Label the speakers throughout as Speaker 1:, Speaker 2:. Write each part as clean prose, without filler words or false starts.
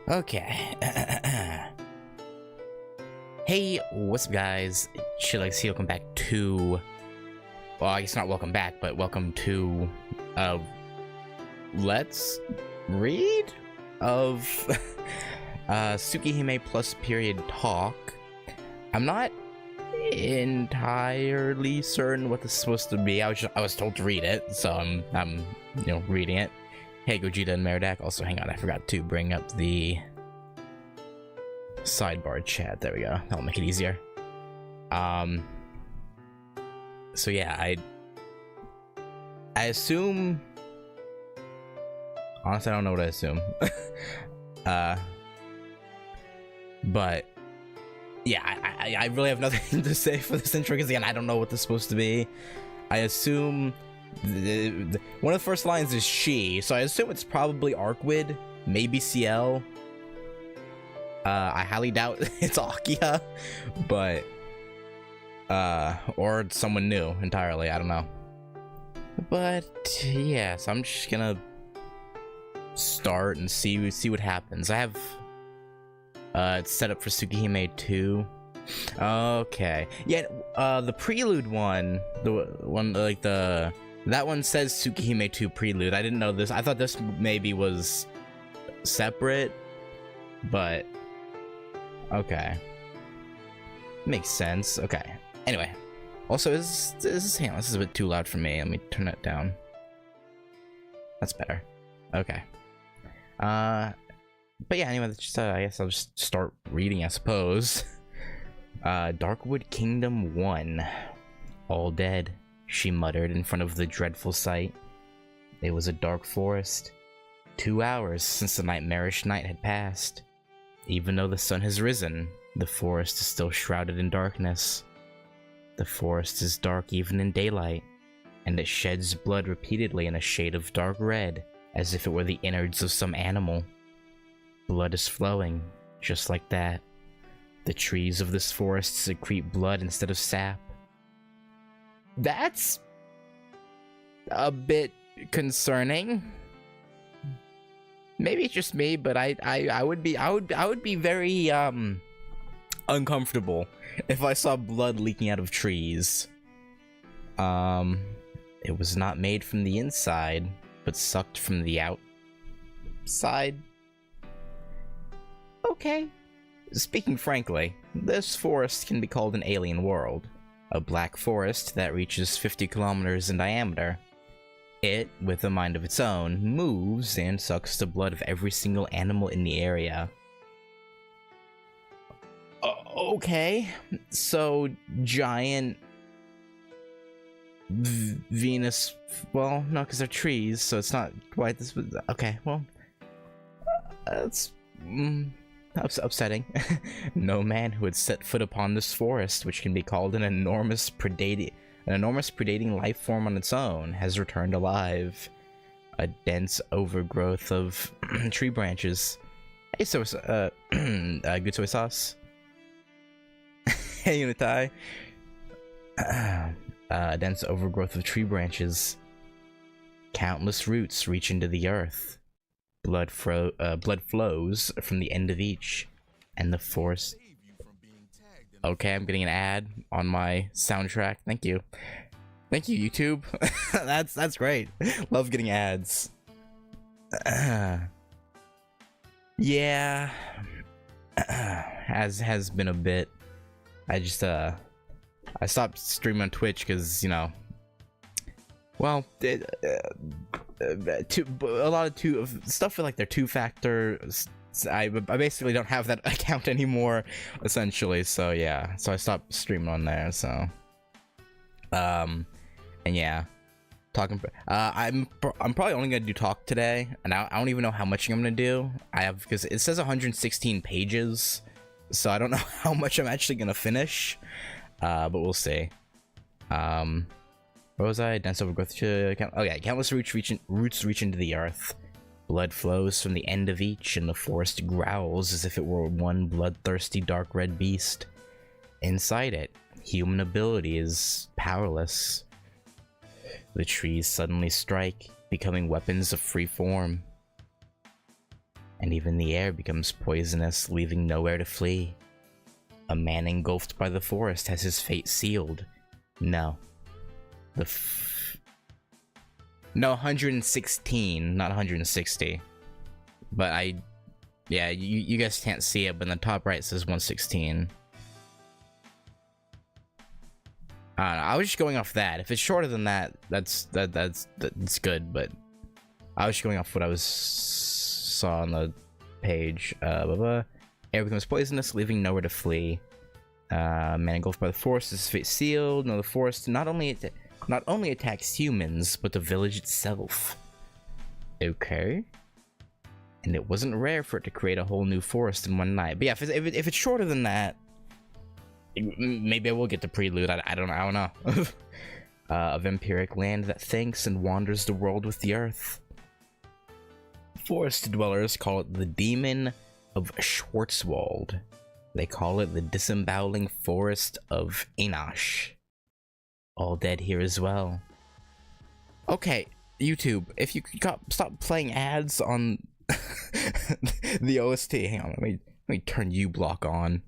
Speaker 1: Okay. Hey, what's up, guys? Welcome back to... Well, I guess not welcome back, but welcome to... Let's read of Tsukihime plus period talk. I'm not entirely certain what this is supposed to be. I was told to read it, so I'm reading it. Hey, Gogeta and Meridak. Also, hang on, I forgot to bring up the sidebar chat. There we go. That'll make it easier. So yeah, I assume. Honestly, I don't know what I assume. But yeah, I really have nothing to say for this intro because again, I don't know what this is supposed to be. I assume one of the first lines is she, so I assume it's probably Arkwid, maybe CL. I highly doubt it's Akia, but or someone new entirely. I don't know. But yeah, so I'm just gonna start and see what happens. I have it's set up for Tsukihime 2. Okay, yeah. The prelude one, the one like that one says Tsukihime 2 prelude. I didn't know this. I thought this maybe was separate, but okay, makes sense. Okay. Anyway, also hang on, this is a bit too loud for me. Let me turn it down. That's better. Okay. But yeah, anyway, just, I guess I'll just start reading, I suppose. Darkwood Kingdom 1. All dead, she muttered in front of the dreadful sight. It was a dark forest. 2 hours since the nightmarish night had passed. Even though the sun has risen, the forest is still shrouded in darkness. The forest is dark even in daylight, and it sheds blood repeatedly in a shade of dark red, as if it were the innards of some animal. Blood is flowing, just like that. The trees of this forest secrete blood instead of sap. That's a bit concerning. Maybe it's just me, but I would be very uncomfortable if I saw blood leaking out of trees. It was not made from the inside, but sucked from the outside. Okay. Speaking frankly, this forest can be called an alien world. A black forest that reaches 50 kilometers in diameter. It, with a mind of its own, moves and sucks the blood of every single animal in the area. Okay, so giant Venus, well, no, because they're trees, so it's not quite this. Okay, well, that's upsetting. No man who had set foot upon this forest, which can be called an enormous predating life form on its own, has returned alive. A dense overgrowth of tree branches. Hey, so good soy sauce. Hey, Unitai. A dense overgrowth of tree branches. Countless roots reach into the earth. Blood flows from the end of each, and the forest. Okay, I'm getting an ad on my soundtrack. Thank you, YouTube. that's great. Love getting ads. Yeah, has been a bit. I just I stopped streaming on Twitch because, you know, well, a lot of stuff feel like they're two-factor. I basically don't have that account anymore, essentially. So yeah, so I stopped streaming on there. So, and yeah, talking. I'm probably only gonna do talk today, and I don't even know how much I'm gonna do. Because it says 116 pages, so I don't know how much I'm actually gonna finish. But we'll see. What was I? Dense overgrowth. Oh yeah, countless roots reach into the earth. Blood flows from the end of each, and the forest growls as if it were one bloodthirsty dark red beast. Inside it, human ability is powerless. The trees suddenly strike, becoming weapons of free form. And even the air becomes poisonous, leaving nowhere to flee. A man engulfed by the forest has his fate sealed. No. No, 116, not 160. But yeah, you guys can't see it, but in the top right it says 116. I don't know, I was just going off that. If it's shorter than that, that's good, but I was just going off what I saw on the page. Air becomes poisonous, leaving nowhere to flee. Man engulfed by the forest is his fate sealed. No, the forest not only attacks humans, but the village itself. Okay. And it wasn't rare for it to create a whole new forest in one night. But yeah, if it's shorter than that, maybe I will get the prelude. I don't know. A vampiric land that thinks and wanders the world with the earth. Forest dwellers call it the Demon of Schwarzwald. They call it the Disemboweling Forest of Enosh. All dead here as well. Okay, YouTube, if you could stop playing ads on the OST. Hang on, let me turn uBlock on.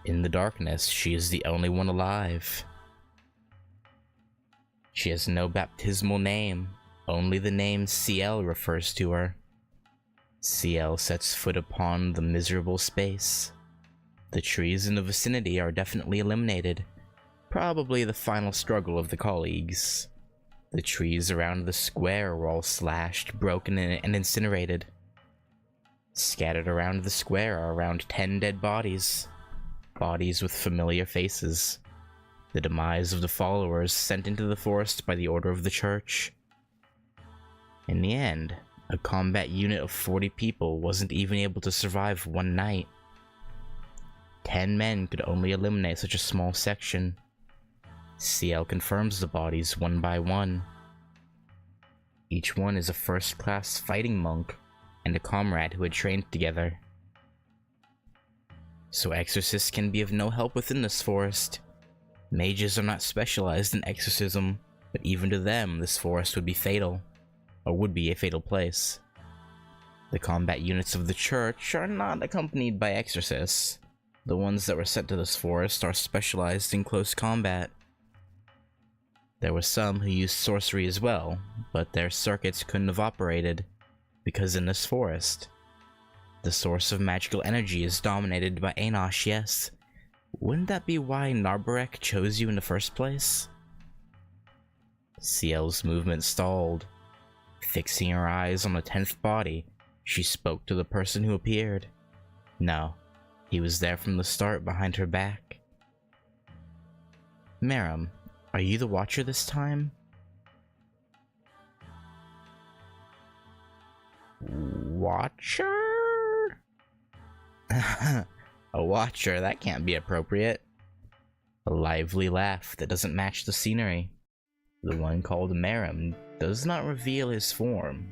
Speaker 1: In the darkness, she is the only one alive. She has no baptismal name, only the name CL refers to her. CL sets foot upon the miserable space. The trees in the vicinity are definitely eliminated. Probably the final struggle of the colleagues. The trees around the square are all slashed, broken, and incinerated. Scattered around the square are around 10 dead bodies. Bodies with familiar faces. The demise of the followers sent into the forest by the order of the church. In the end, a combat unit of 40 people wasn't even able to survive one night. 10 men could only eliminate such a small section. CL confirms the bodies one by one. Each one is a first-class fighting monk and a comrade who had trained together. So exorcists can be of no help within this forest. Mages are not specialized in exorcism, but even to them this forest would be fatal, or would be a fatal place. The combat units of the church are not accompanied by exorcists. The ones that were sent to this forest are specialized in close combat. There were some who used sorcery as well, but their circuits couldn't have operated, because in this forest, the source of magical energy is dominated by Enosh, yes. Wouldn't that be why Narbarek chose you in the first place? CL's movement stalled. Fixing her eyes on the 10th body, she spoke to the person who appeared. No, he was there from the start behind her back. Meram, are you the Watcher this time? Watcher? A Watcher, that can't be appropriate. A lively laugh that doesn't match the scenery. The one called Meram does not reveal his form.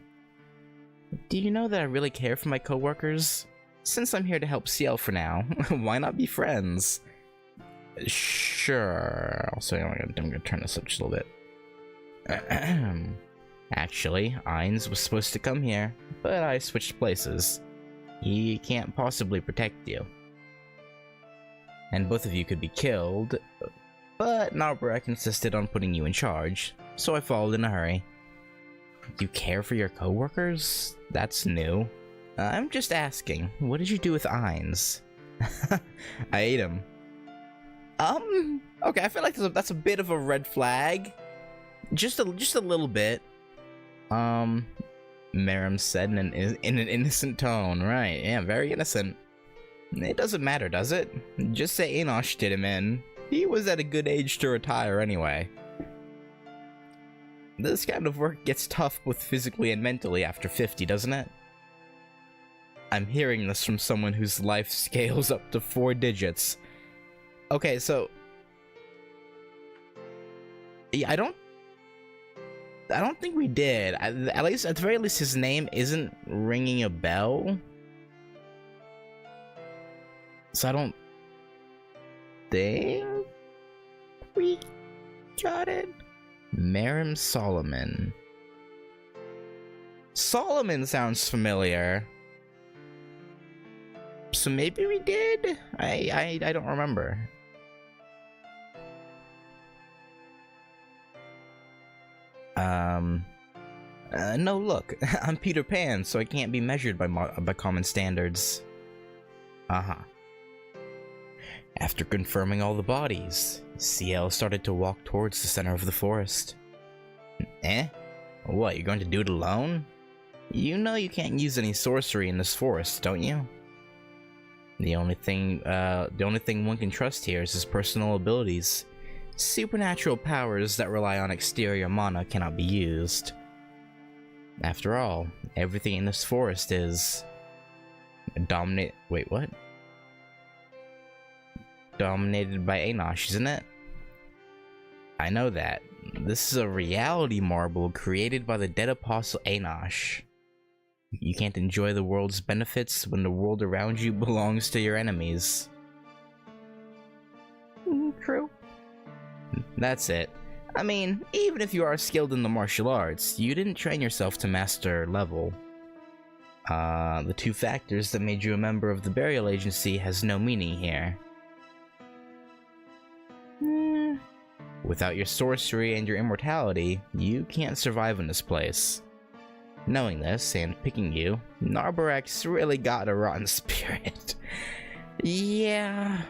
Speaker 1: Do you know that I really care for my coworkers? Since I'm here to help CL for now, why not be friends? Sure. Also, I'm gonna turn this up just a little bit. Actually, Ainz was supposed to come here, but I switched places. He can't possibly protect you. And both of you could be killed, but Narbarek insisted on putting you in charge, so I followed in a hurry. You care for your coworkers? That's new. I'm just asking, what did you do with Ainz? I ate him. Okay, I feel like that's a bit of a red flag. Just a little bit. Meram said in an innocent tone. Right, yeah, very innocent. It doesn't matter, does it? Just say Enosh did him in. He was at a good age to retire anyway. This kind of work gets tough both physically and mentally after 50, doesn't it? I'm hearing this from someone whose life scales up to 4 digits. Okay, so... yeah, I don't think we did. At the very least, his name isn't ringing a bell. So I don't think We got it. Marim Solomon. Solomon sounds familiar. So maybe we did? I don't remember. No, look, I'm Peter Pan, so I can't be measured by common standards. Uh-huh. After confirming all the bodies, CL started to walk towards the center of the forest. Eh? What, you're going to do it alone? You know you can't use any sorcery in this forest, don't you? The only thing one can trust here is his personal abilities. Supernatural powers that rely on exterior mana cannot be used. After all, everything in this forest is... Wait, what? Dominated by Enosh, isn't it? I know that. This is a reality marble created by the dead apostle Enosh. You can't enjoy the world's benefits when the world around you belongs to your enemies. True. That's it. I mean, even if you are skilled in the martial arts, you didn't train yourself to master level. The two factors that made you a member of the burial agency has no meaning here. Without your sorcery and your immortality, you can't survive in this place. Knowing this, and picking you, Narbarek's really got a rotten spirit. Yeah.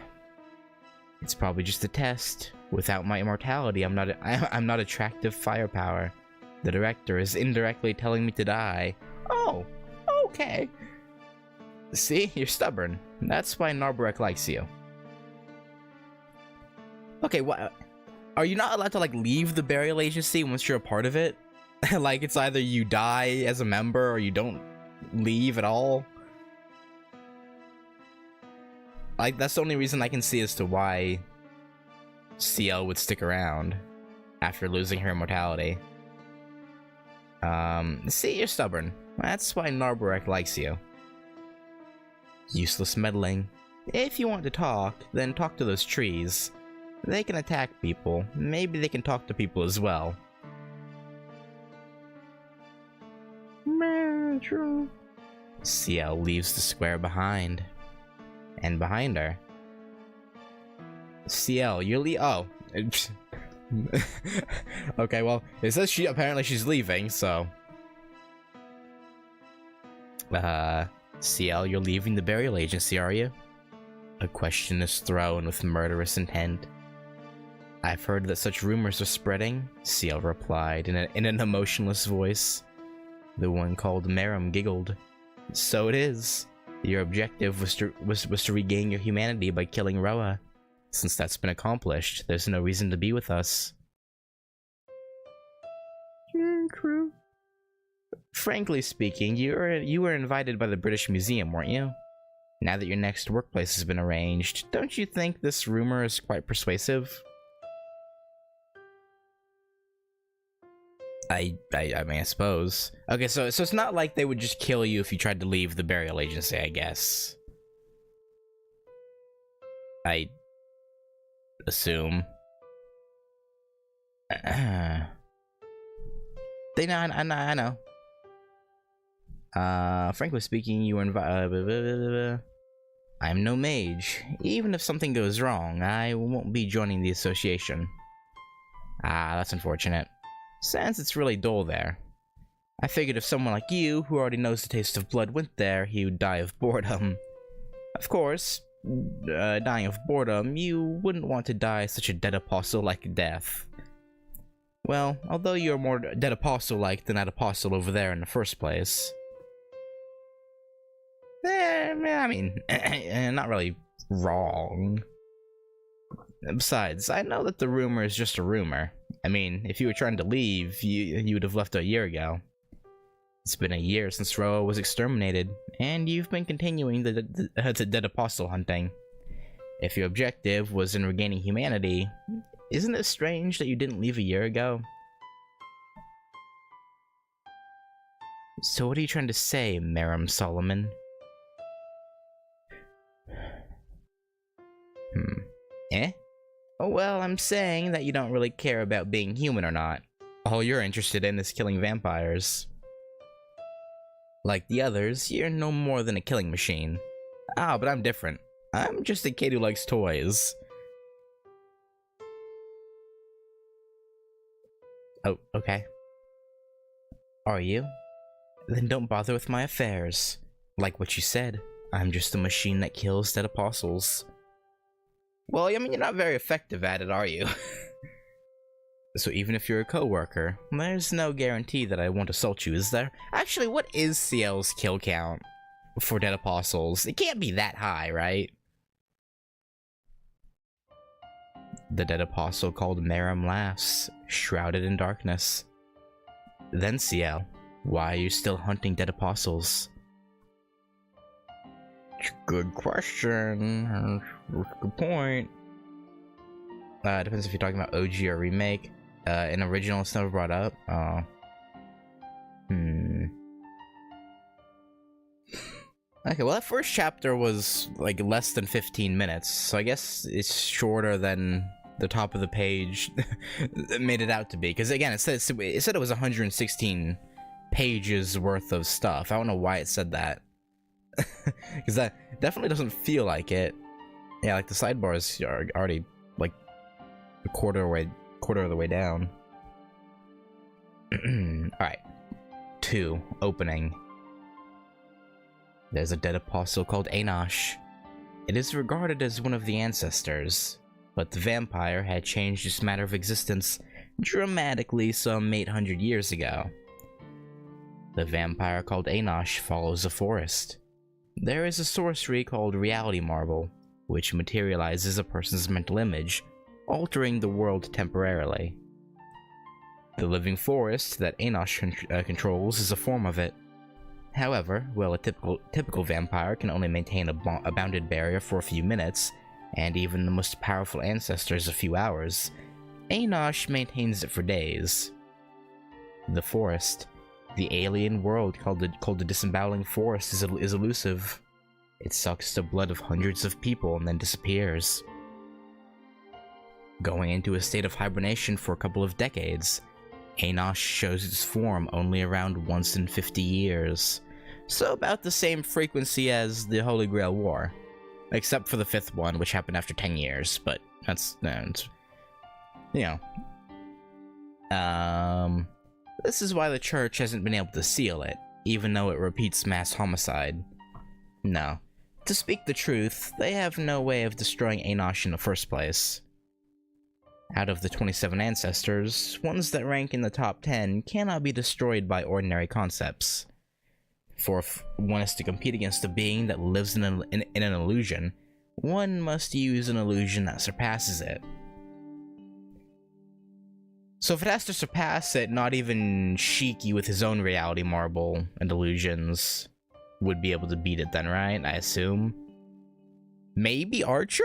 Speaker 1: It's probably just a test. Without my immortality, I'm not attractive firepower. The director is indirectly telling me to die. Oh, okay. See, you're stubborn. That's why Narbarek likes you. Okay, what? Are you not allowed to like leave the burial agency once you're a part of it? Like it's either you die as a member or you don't leave at all. Like that's the only reason I can see as to why CL would stick around after losing her immortality. See, you're stubborn. That's why Narbarek likes you. Useless meddling. If you want to talk, then talk to those trees. They can attack people. Maybe they can talk to people as well. True. CL leaves the square behind. And behind her. CL, you're oh. Okay, well, it says apparently she's leaving, so. CL, you're leaving the burial agency, are you? A question is thrown with murderous intent. I've heard that such rumors are spreading, CL replied in an emotionless voice. The one called Marim giggled. So it is. Your objective was to regain your humanity by killing Roa. Since that's been accomplished, there's no reason to be with us. True. Frankly speaking, you were invited by the British Museum, weren't you? Now that your next workplace has been arranged, don't you think this rumor is quite persuasive? I mean, I suppose. Okay, so it's not like they would just kill you if you tried to leave the burial agency, I guess. I assume. I know. Frankly speaking, you were invited. I'm no mage. Even if something goes wrong, I won't be joining the association. Ah, that's unfortunate. Since it's really dull there. I figured if someone like you, who already knows the taste of blood, went there, he would die of boredom. Of course, dying of boredom, you wouldn't want to die such a dead apostle-like death. Well, although you're more dead apostle-like than that apostle over there in the first place. I mean, not really wrong. Besides, I know that the rumor is just a rumor. I mean, if you were trying to leave, you would have left a year ago. It's been a year since Roa was exterminated, and you've been continuing the dead apostle hunting. If your objective was in regaining humanity, isn't it strange that you didn't leave a year ago? So what are you trying to say, Marim Solomon? Eh? Oh, well, I'm saying that you don't really care about being human or not. All you're interested in is killing vampires. Like the others, you're no more than a killing machine. Ah, but I'm different. I'm just a kid who likes toys. Oh, okay. Are you? Then don't bother with my affairs. Like what you said, I'm just a machine that kills dead apostles. Well, I mean, you're not very effective at it, are you? So even if you're a co-worker, there's no guarantee that I won't assault you, is there? Actually, what is CL's kill count for dead apostles? It can't be that high, right? The dead apostle called Meram laughs, shrouded in darkness. Then CL, why are you still hunting dead apostles? Good question. Good point. Depends if you're talking about OG or remake. In original, it's never brought up. Okay, well, that first chapter was like less than 15 minutes, so I guess it's shorter than the top of the page made it out to be. Because again, it said it was 116 pages worth of stuff. I don't know why it said that. Because that definitely doesn't feel like it. Yeah, like the sidebars are already like a quarter of the way down. Alright. 2. Opening. There's a dead apostle called Enosh. It is regarded as one of the ancestors, but the vampire had changed its matter of existence dramatically some 800 years ago. The vampire called Enosh follows a forest. There is a sorcery called Reality Marble, which materializes a person's mental image, altering the world temporarily. The living forest that Enosh controls is a form of it. However, while a typical vampire can only maintain a bounded barrier for a few minutes, and even the most powerful ancestors a few hours, Enosh maintains it for days. The forest, the alien world called the Disemboweling Forest, is elusive. It sucks the blood of hundreds of people and then disappears, going into a state of hibernation for a couple of decades. Enosh shows its form only around once in 50 years, so about the same frequency as the Holy Grail War, except for the 5th one, which happened after 10 years, but that's, you know. This is why the church hasn't been able to seal it, even though it repeats mass homicide. No. To speak the truth, they have no way of destroying Enosh in the first place. Out of the 27 ancestors, ones that rank in the top 10 cannot be destroyed by ordinary concepts. For if one is to compete against a being that lives in an illusion, one must use an illusion that surpasses it. So if it has to surpass it, not even Shiki with his own reality marble and illusions would be able to beat it then, right? I assume. Maybe Archer?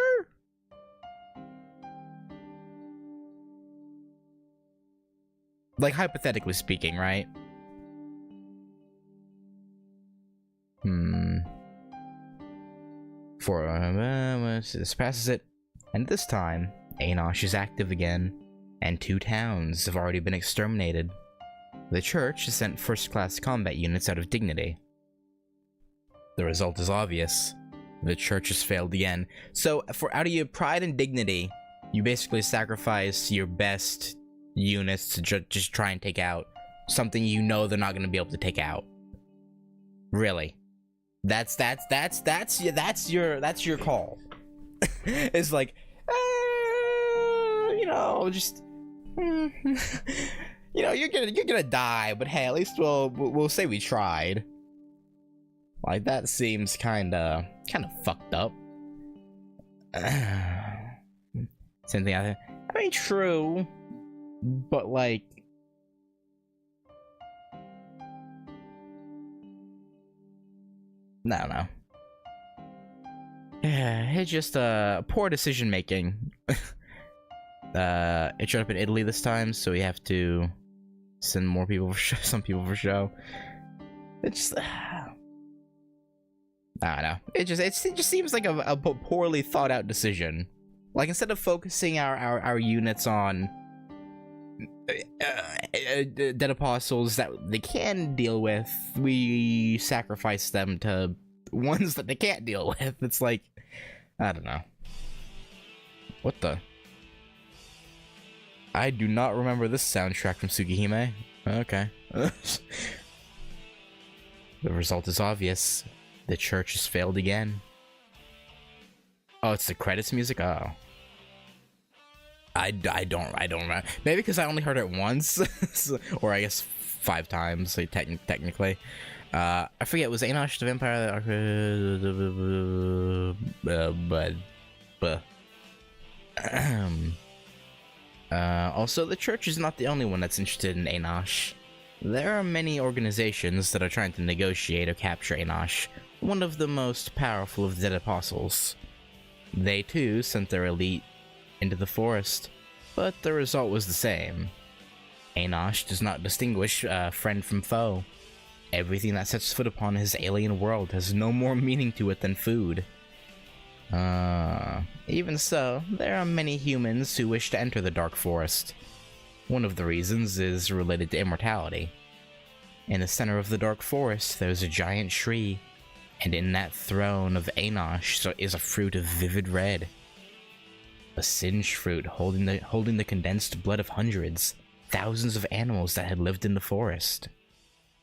Speaker 1: Like, hypothetically speaking, right? This passes it, and this time, Enosh is active again, and 2 towns have already been exterminated. The church has sent first-class combat units out of dignity. The result is obvious. The church has failed again. So, out of your pride and dignity, you basically sacrifice your best units to just try and take out something you know they're not going to be able to take out. Really. That's your call. It's like, you know, just you know, you're gonna die, but hey, at least we'll say we tried. Like, that seems kind of fucked up. Same thing. I mean, true, but like, no. It's just poor decision making. It showed up in Italy this time, so we have to send more people for show, some people for show. It's I don't know. It just seems like a poorly thought out decision. Like, instead of focusing our units on dead apostles that they can deal with, we sacrifice them to ones that they can't deal with. It's like, I don't know. What the? I do not remember this soundtrack from Tsukihime. Okay. The result is obvious. The church has failed again. Oh, it's the credits music? Oh. I don't remember. Maybe because I only heard it once. Or I guess 5 times, like, technically. I forget, was Enosh the Vampire? Also, the church is not the only one that's interested in Enosh. There are many organizations that are trying to negotiate or capture Enosh, one of the most powerful of the dead apostles. They too sent their elite into the forest, but the result was the same. Enosh does not distinguish friend from foe. Everything that sets foot upon his alien world has no more meaning to it than food. Even so, there are many humans who wish to enter the Dark Forest. One of the reasons is related to immortality. In the center of the Dark Forest, there's a giant tree, and in that throne of Enosh is a fruit of vivid red. A singed fruit holding the condensed blood of hundreds, thousands of animals that had lived in the forest.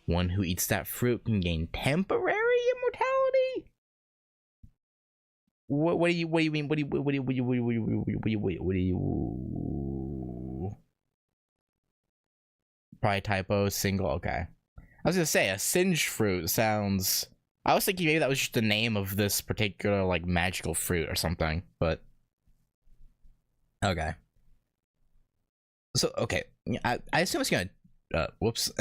Speaker 1: One who eats that fruit can gain temporary immortality? What do you mean? What do you probably typo, single, okay. I was gonna say, a singed fruit sounds... I was thinking maybe that was just the name of this particular, like, magical fruit or something, but... Okay. So, okay, I assume it's gonna... whoops.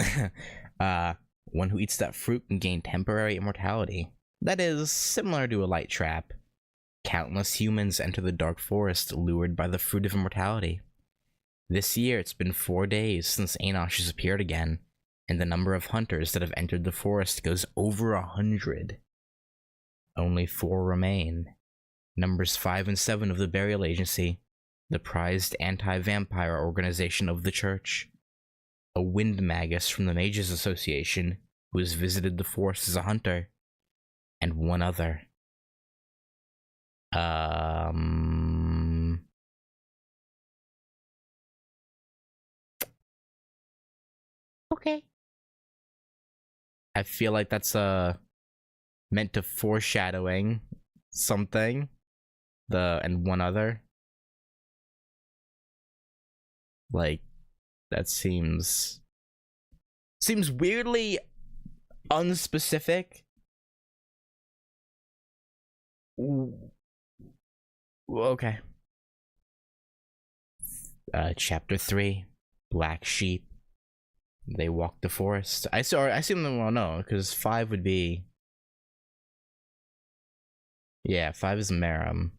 Speaker 1: One who eats that fruit can gain temporary immortality. That is similar to a light trap. Countless humans enter the Dark Forest lured by the fruit of immortality. This year, it's been 4 days since Enosh has appeared again, and the number of hunters that have entered the forest goes over 100. Only 4 remain. Numbers 5 and 7 of the Burial Agency, the prized anti-vampire organization of the church. A wind magus from the Mages Association, who has visited the forest as a hunter. And one other. Okay. I feel like that's meant to foreshadowing something. And one other. Like, that seems weirdly unspecific. Okay. Chapter 3, Black Sheep. They walk the forest. I assume them. Well, no, because 5 would be. Yeah, 5 is Merum.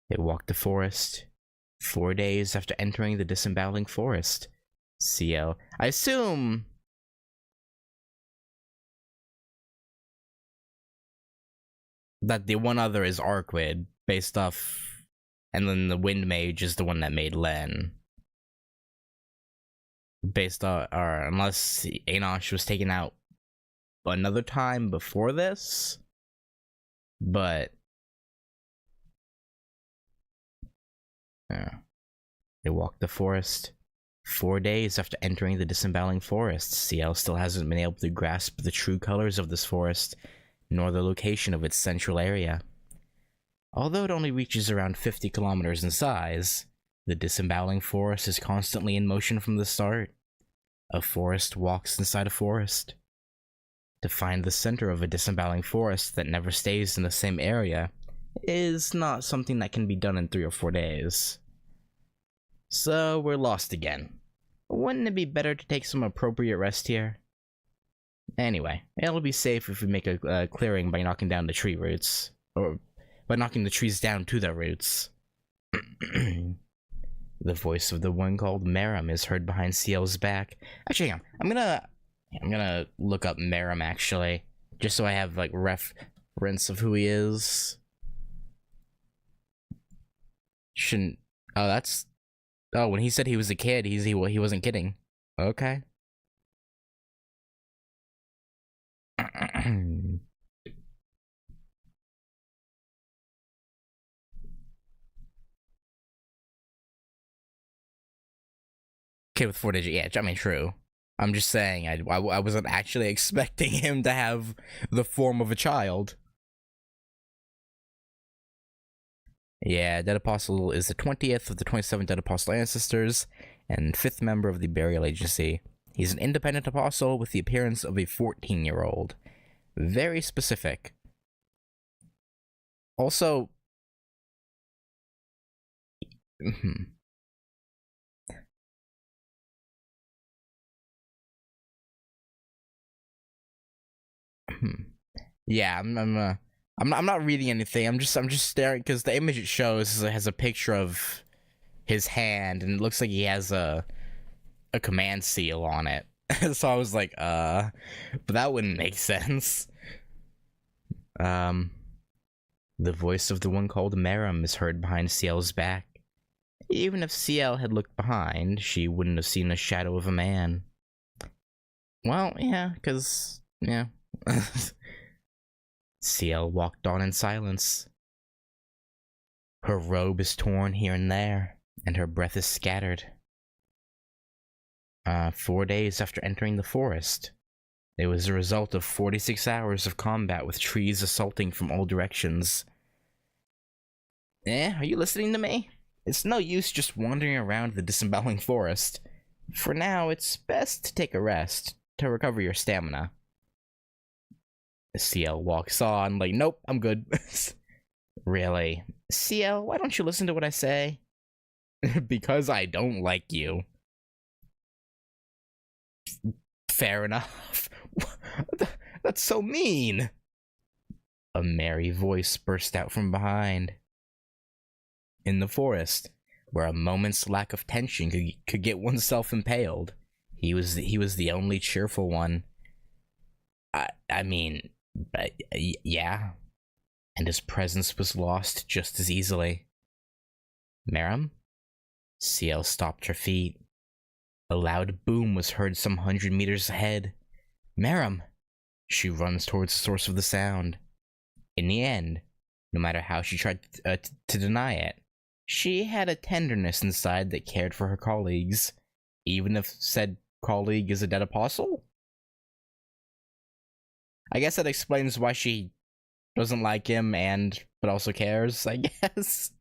Speaker 1: They walked the forest 4 days after entering the disemboweling forest. CL. I assume. That the one other is Arquid, based off. And then the Wind Mage is the one that made Len. Based on. Or unless Enosh was taken out another time before this. But. Yeah. They walked the forest 4 days after entering the disemboweling forest. CL still hasn't been able to grasp the true colors of this forest, nor the location of its central area. Although it only reaches around 50 kilometers in size, the disemboweling forest is constantly in motion from the start. A forest walks inside a forest. To find the center of a disemboweling forest that never stays in the same area is not something that can be done in 3 or 4 days. So we're lost again. Wouldn't it be better to take some appropriate rest here? Anyway, it'll be safe if we make a clearing by knocking down the tree roots. Or by knocking the trees down to their roots. The voice of the one called Meram is heard behind CL's back. Actually, hang on. I'm gonna look up Meram, actually, just so I have like reference of who he is. Shouldn't. Oh, that's. Oh, when he said he was a kid, he wasn't kidding. Okay. Kid with 4-digit, yeah, I mean, true. I'm just saying, I wasn't actually expecting him to have the form of a child. Yeah, Dead Apostle is the 20th of the 27 Dead Apostle ancestors and 5th member of the burial agency. He's an independent apostle with the appearance of a 14-year-old. Very specific. Also... Yeah, I'm not reading anything. I'm just staring because the image it shows has a picture of his hand and it looks like he has a command seal on it. So I was like, but that wouldn't make sense. The voice of the one called Meram is heard behind CL's back. Even if CL had looked behind, she wouldn't have seen a shadow of a man. Well, yeah, because, yeah. CL walked on in silence. Her robe is torn here and there, and her breath is scattered. 4 days after entering the forest, it was the result of 46 hours of combat with trees assaulting from all directions. Are you listening to me? It's no use just wandering around the disemboweling forest. For now, it's best to take a rest, to recover your stamina. CL walks on, like, nope, I'm good. Really? CL, why don't you listen to what I say? Because I don't like you. Fair enough. That's so mean. A merry voice burst out from behind. In the forest, where a moment's lack of tension could get oneself impaled, he was the only cheerful one. I mean, yeah. And his presence was lost just as easily. Meram? CL stopped her feet. A loud boom was heard some 100 meters ahead. Meram! She runs towards the source of the sound. In the end, no matter how she tried to deny it, she had a tenderness inside that cared for her colleagues, even if said colleague is a dead apostle? I guess that explains why she doesn't like him but also cares, I guess.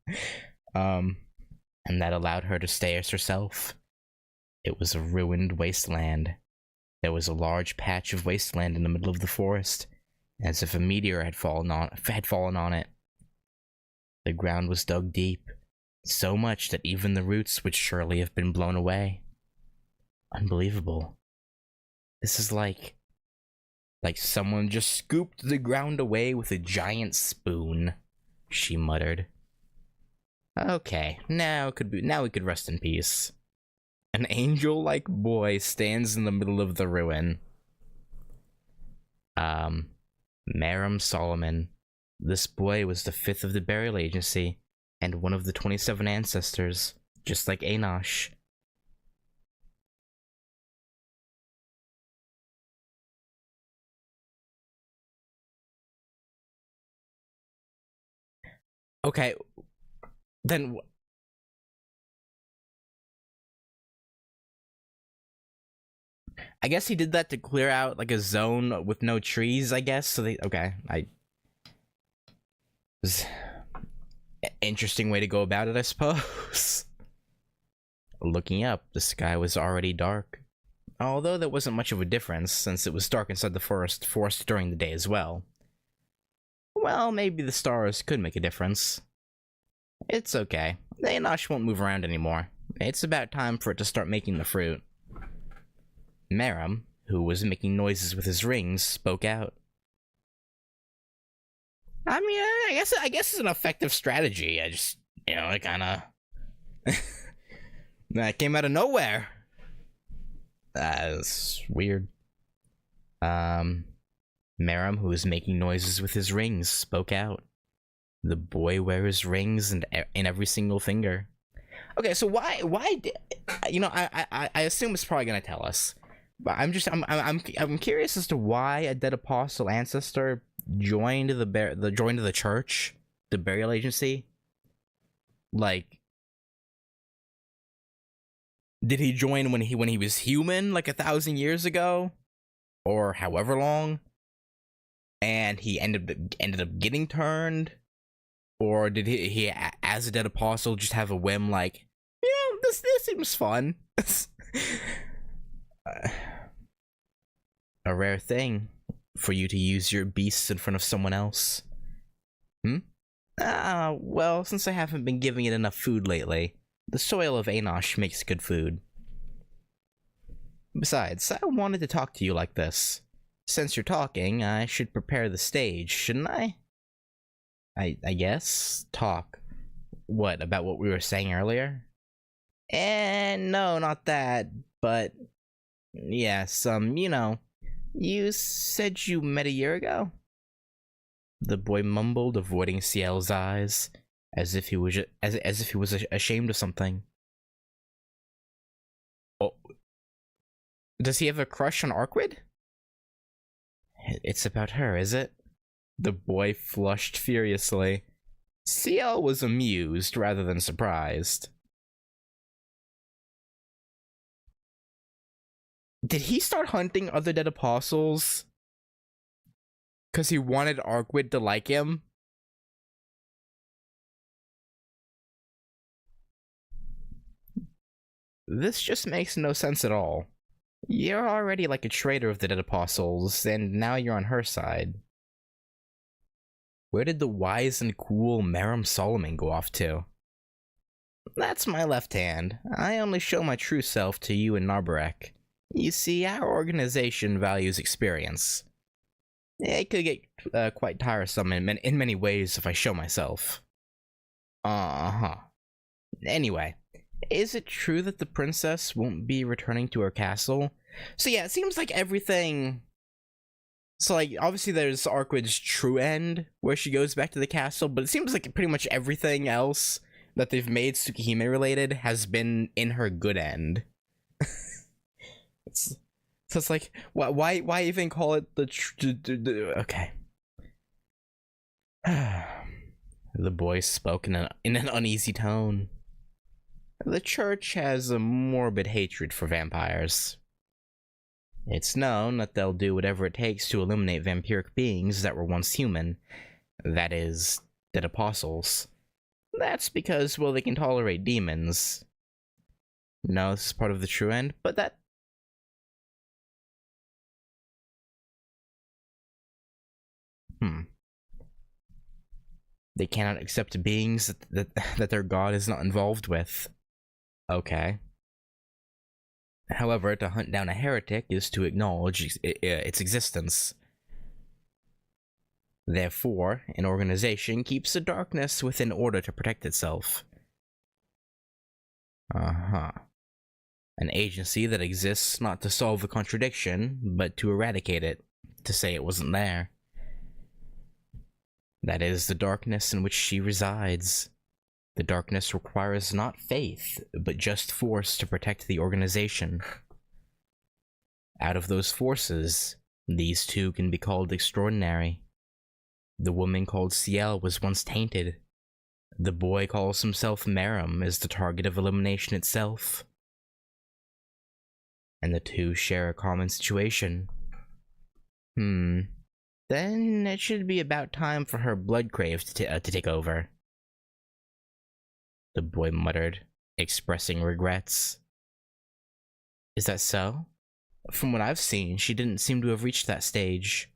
Speaker 1: And that allowed her to stay as herself. It was a ruined wasteland. There was a large patch of wasteland in the middle of the forest, as if a meteor had fallen on it. The ground was dug deep, so much that even the roots would surely have been blown away. Unbelievable. This is like someone just scooped the ground away with a giant spoon, she muttered. Okay, now we could rest in peace. An angel-like boy stands in the middle of the ruin. Meram Solomon. This boy was the 5th of the burial agency, and one of the 27 ancestors, just like Enosh. Okay, then... I guess he did that to clear out, like, a zone with no trees, I guess, so okay, was an interesting way to go about it, I suppose. Looking up, the sky was already dark. Although there wasn't much of a difference, since it was dark inside the forest during the day as well. Well, maybe the stars could make a difference. It's okay. The Enosh won't move around anymore. It's about time for it to start making the fruit. Meram, who was making noises with his rings, spoke out. I mean, I guess it's an effective strategy. I just, I kinda... That came out of nowhere. That's weird. Meram, who was making noises with his rings, spoke out. The boy wears rings in every single finger. Okay, so why you know, I assume it's probably gonna tell us, but I'm curious as to why a dead apostle ancestor joined the church, the burial agency. Like, did he join when he was human, like 1,000 years ago, or however long, and he ended up getting turned? Or did he, as a dead apostle, just have a whim like, yeah, this seems fun? A rare thing for you to use your beasts in front of someone else. Well, since I haven't been giving it enough food lately, the soil of Enosh makes good food. Besides, I wanted to talk to you like this. Since you're talking, I should prepare the stage, shouldn't I? I guess. Talk. What, about what we were saying earlier? No, not that, but... yes, you know, you said you met a year ago? The boy mumbled, avoiding Ciel's eyes, as if he was ashamed of something. Oh, does he have a crush on Arquid? It's about her, is it? The boy flushed furiously. Ciel was amused rather than surprised. Did he start hunting other dead apostles? Because he wanted Arquid to like him? This just makes no sense at all. You're already like a traitor of the dead apostles, and now you're on her side. Where did the wise and cool Meram Solomon go off to? That's my left hand. I only show my true self to you and Narbarek. You see, our organization values experience. It could get quite tiresome in many ways if I show myself. Uh-huh. Anyway, is it true that the princess won't be returning to her castle? So yeah, it seems like everything... So, like, obviously there's Arquid's true end, where she goes back to the castle, but it seems like pretty much everything else that they've made Tsukihime related has been in her good end. So it's like, why even call it the okay. The boy spoke in an uneasy tone. The church has a morbid hatred for vampires. It's known that they'll do whatever it takes to eliminate vampiric beings that were once human. That is, dead apostles. That's because, well, they can tolerate demons. No, this is part of the true end, but that... They cannot accept beings that their god is not involved with. Okay. However, to hunt down a heretic is to acknowledge its existence. Therefore, an organization keeps the darkness within order to protect itself. Uh-huh. An agency that exists not to solve a contradiction, but to eradicate it, to say it wasn't there. That is the darkness in which she resides. The darkness requires not faith, but just force to protect the organization. Out of those forces, these two can be called extraordinary. The woman called Ciel was once tainted. The boy calls himself Meram, is the target of elimination itself. And the two share a common situation. Then it should be about time for her blood crave to take over. The boy muttered, expressing regrets. Is that so? From what I've seen, she didn't seem to have reached that stage.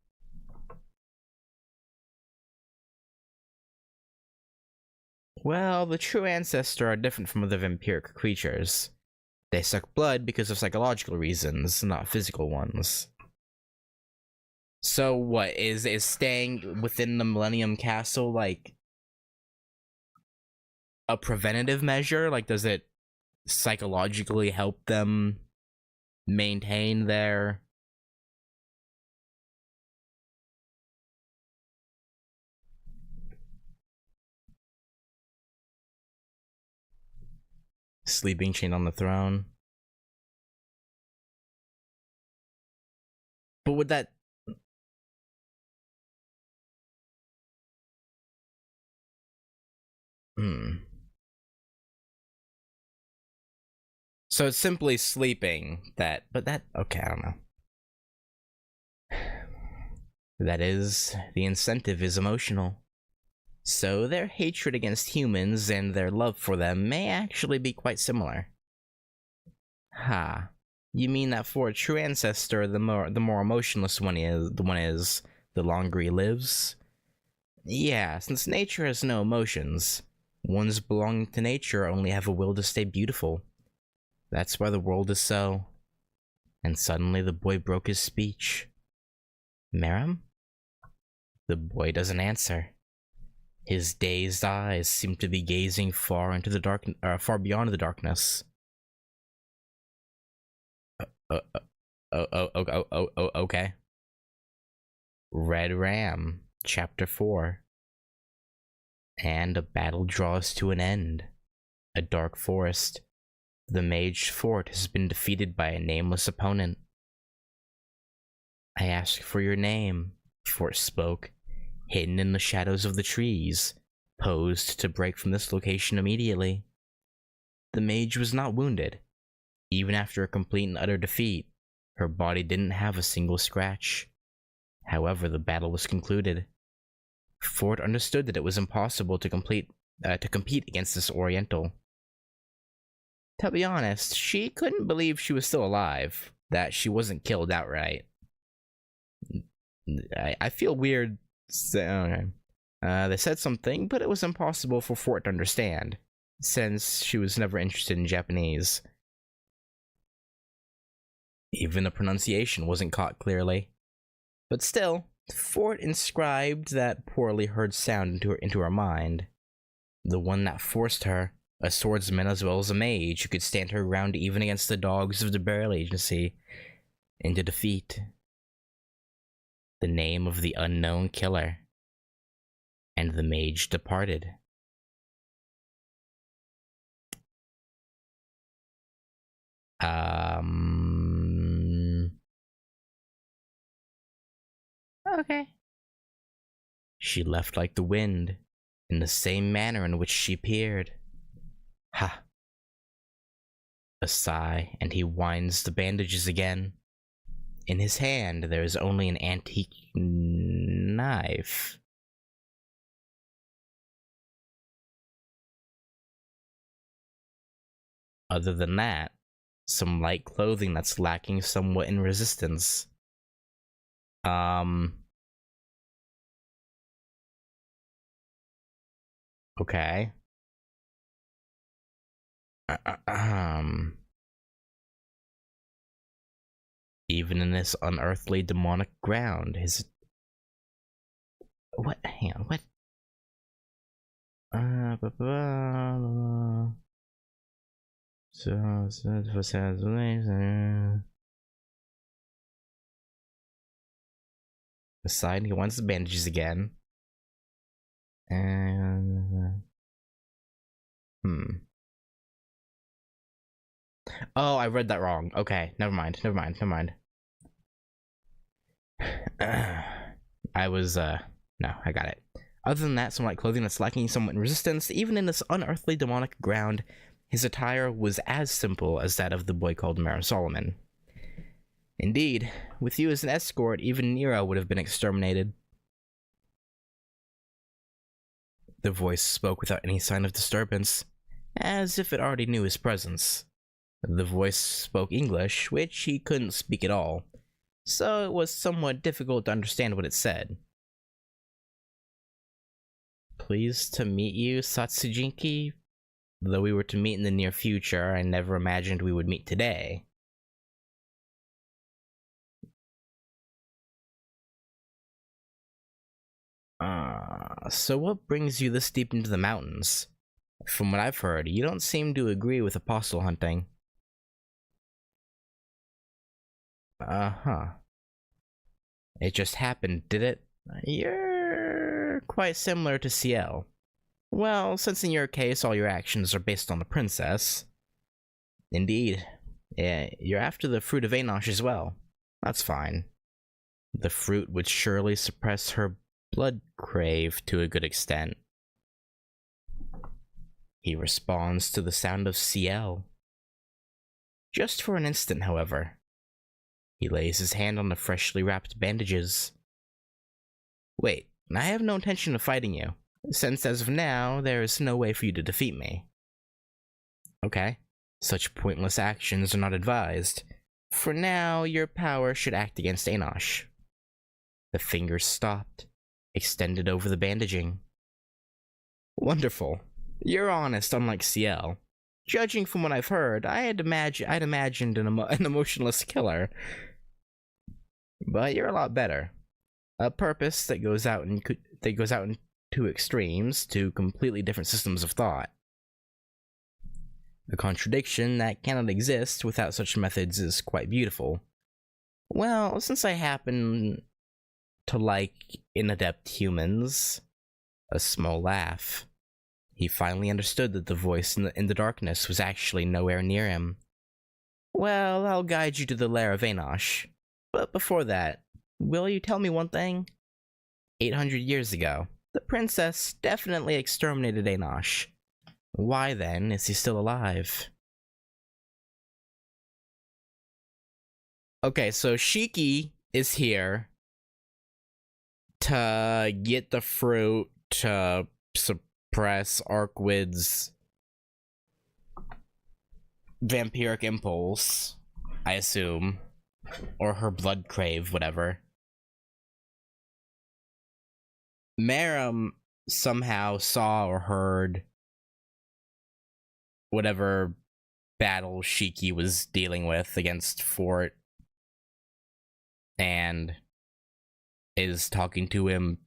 Speaker 1: Well, the true ancestor are different from other vampiric creatures. They suck blood because of psychological reasons, not physical ones. So what, is staying within the Millennium Castle, like, a preventative measure? Like, does it psychologically help them maintain their sleeping chain on the throne. But would that... So it's simply sleeping that... But that... Okay, I don't know. That is, the incentive is emotional. So their hatred against humans and their love for them may actually be quite similar. Ha. You mean that for a true ancestor, the more emotionless one is, the longer he lives? Yeah, since nature has no emotions, ones belonging to nature only have a will to stay beautiful. That's why the world is so. And suddenly the boy broke his speech. Meram? The boy doesn't answer. His dazed eyes seem to be gazing far into the far beyond the darkness. Okay. Red Ram, Chapter 4. And a battle draws to an end. A dark forest. The mage fort has been defeated by a nameless opponent. I ask for your name, Fort spoke, hidden in the shadows of the trees, posed to break from this location immediately. The mage was not wounded. Even after a complete and utter defeat, her body didn't have a single scratch. However, the battle was concluded. Fort understood that it was impossible to compete against this Oriental. To be honest, she couldn't believe she was still alive, that she wasn't killed outright. I feel weird. Okay. They said something, but it was impossible for Fort to understand, since she was never interested in Japanese. Even the pronunciation wasn't caught clearly. But still, Fort inscribed that poorly heard sound into her mind. The one that forced her, a swordsman as well as a mage who could stand her ground even against the dogs of the burial agency, into defeat. The name of the unknown killer. And the mage departed. Okay. She left like the wind, in the same manner in which she appeared. Ha. A sigh, and he winds the bandages again. In his hand, there is only an antique knife. Other than that, some light clothing that's lacking somewhat in resistance. Okay. Even in this unearthly demonic ground, his... What? Hang on, what? Aside, he wants the bandages again. And... Oh, I read that wrong. Okay, never mind. I was, no, I got it. Other than that, some light clothing that's lacking somewhat in resistance, even in this unearthly demonic ground, his attire was as simple as that of the boy called Mara Solomon. Indeed, with you as an escort, even Nero would have been exterminated. The voice spoke without any sign of disturbance, as if it already knew his presence. The voice spoke English, which he couldn't speak at all, so it was somewhat difficult to understand what it said. Pleased to meet you, Satsujinki. Though we were to meet in the near future, I never imagined we would meet today. So what brings you this deep into the mountains? From what I've heard, you don't seem to agree with apostle hunting. Uh-huh. It just happened, did it? You're quite similar to CL. Well, since in your case all your actions are based on the princess. Indeed. Yeah, you're after the fruit of Enosh as well. That's fine. The fruit would surely suppress her blood crave to a good extent. He responds to the sound of CL. Just for an instant, however. He lays his hand on the freshly wrapped bandages. Wait, I have no intention of fighting you, since as of now, there is no way for you to defeat me. Okay, such pointless actions are not advised. For now, your power should act against Enosh. The fingers stopped, extended over the bandaging. Wonderful. You're honest, unlike CL. Judging from what I've heard, I'd imagined an emotionless killer. But you're a lot better. A purpose that goes out in two extremes to completely different systems of thought. A contradiction that cannot exist without such methods is quite beautiful. Well, since I happen to like inadept humans, a small laugh. He finally understood that the voice in the darkness was actually nowhere near him. Well, I'll guide you to the lair of Enosh. But before that, will you tell me one thing? 800 years ago, the princess definitely exterminated Enosh. Why then is he still alive? Okay, so Shiki is here to get the fruit to suppress Arkwyd's vampiric impulse, I assume. Or her blood crave, whatever. Meram somehow saw or heard whatever battle Shiki was dealing with against Fort and is talking to him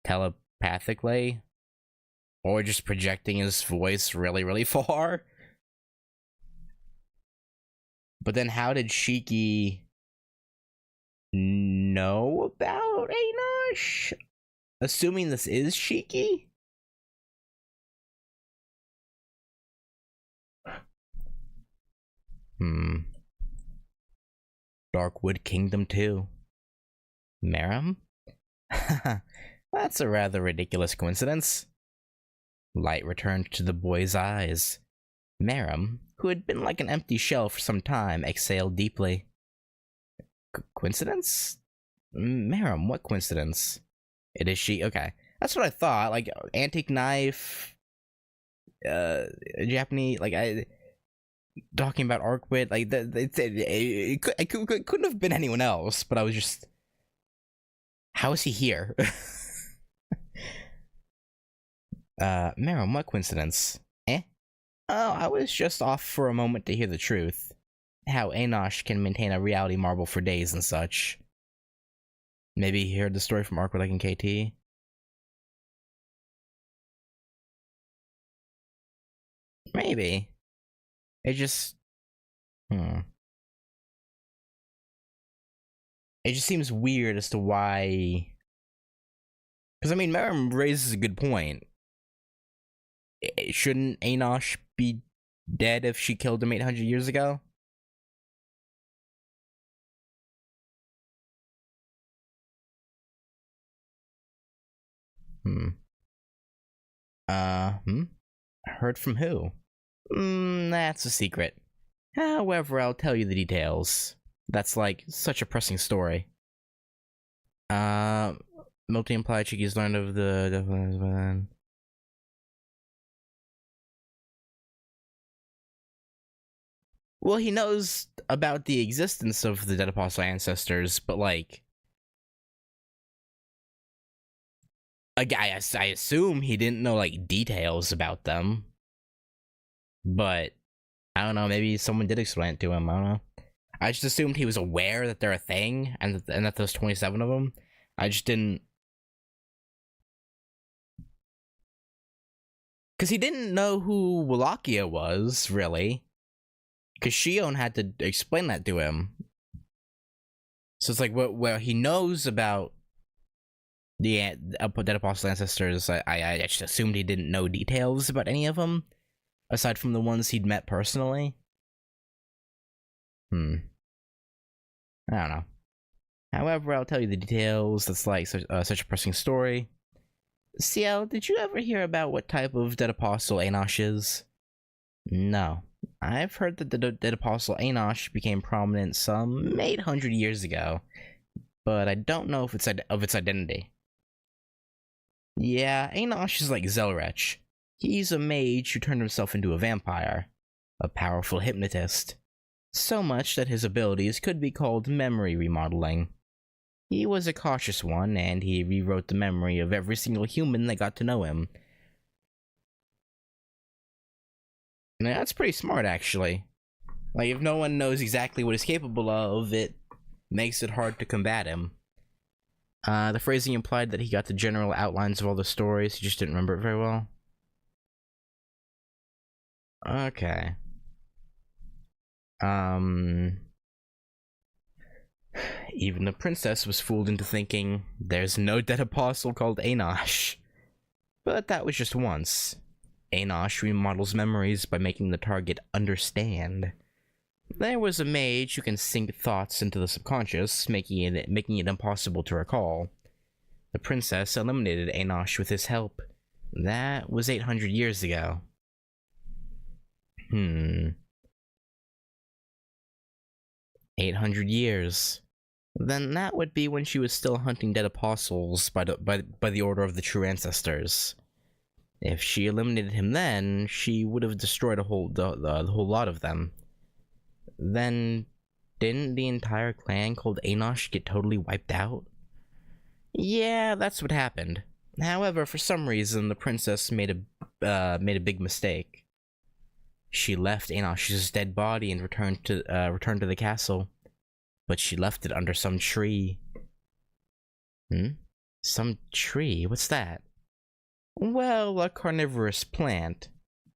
Speaker 1: telepathically or just projecting his voice really, really far. But then how did Shiki know about Enosh? Assuming this is Shiki? Darkwood Kingdom too. Meram? That's a rather ridiculous coincidence. Light returned to the boy's eyes. Meram, who had been like an empty shell for some time, exhaled deeply. Coincidence? Meram, what coincidence? It is she? Okay. That's what I thought. Like, antique knife, Japanese, like, talking about Arkwyd, like, it couldn't have been anyone else, but I was just... How is he here? Meram, what coincidence? Eh? Oh, I was just off for a moment to hear the truth. How Enosh can maintain a reality marble for days and such. Maybe he heard the story from Arkwyd like in KT? Maybe. It just... It just seems weird as to why... Because, I mean, Meram raises a good point. Shouldn't Enosh be dead if she killed him 800 years ago? Heard from who? That's a secret. However, I'll tell you the details. That's like such a pressing story. Multi-implied Chiki's learned of the... Well, he knows about the existence of the Dead Apostle ancestors, but like... I assume he didn't know, like, details about them. But, I don't know, maybe someone did explain it to him, I don't know. I just assumed he was aware that they're a thing, and that there's 27 of them. I just didn't... Because he didn't know who Wallachia was, really. Because Shion had to explain that to him. So it's like, well, he knows about the Dead Apostle ancestors. I just assumed he didn't know details about any of them, aside from the ones he'd met personally. I don't know. However, I'll tell you the details. That's like such a pressing story. CL, did you ever hear about what type of Dead Apostle Enosh is? No. I've heard that the Dead Apostle Enosh became prominent some 800 years ago, but I don't know if of its identity. Yeah, Enosh is like Zelrech. He's a mage who turned himself into a vampire, a powerful hypnotist. So much that his abilities could be called memory remodeling. He was a cautious one, and he rewrote the memory of every single human that got to know him. Now, that's pretty smart, actually. Like, if no one knows exactly what he's capable of, it makes it hard to combat him. The phrasing implied that he got the general outlines of all the stories, he just didn't remember it very well. Okay. Even the princess was fooled into thinking, there's no dead apostle called Enosh. But that was just once. Enosh remodels memories by making the target understand. There was a mage who can sink thoughts into the subconscious, making it impossible to recall. The princess eliminated Enosh with his help. That was 800 years ago. 800 years. Then that would be when she was still hunting dead apostles by the order of the true ancestors. If she eliminated him then, she would have destroyed the whole lot of them. Then, didn't the entire clan called Enosh get totally wiped out? Yeah, that's what happened. However, for some reason, the princess made a big mistake. She left Enosh's dead body and returned to the castle, but she left it under some tree. Some tree? What's that? Well, a carnivorous plant.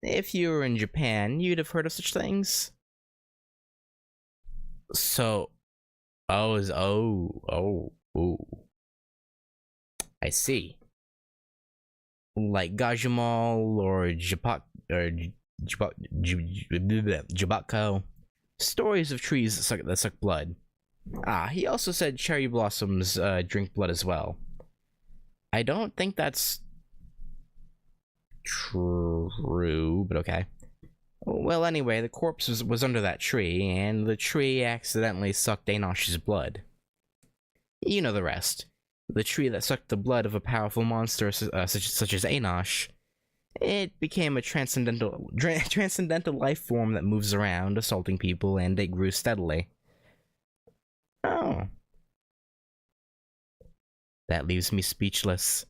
Speaker 1: If you were in Japan, you'd have heard of such things. So, oh. I see. Like Gajumal or Jabako. Stories of trees that suck blood. He also said cherry blossoms drink blood as well. I don't think that's true, but okay. Well, anyway, the corpse was under that tree, and the tree accidentally sucked Enosh's blood. You know the rest. The tree that sucked the blood of a powerful monster such as Enosh. It became a transcendental life form that moves around, assaulting people, and it grew steadily. Oh. That leaves me speechless.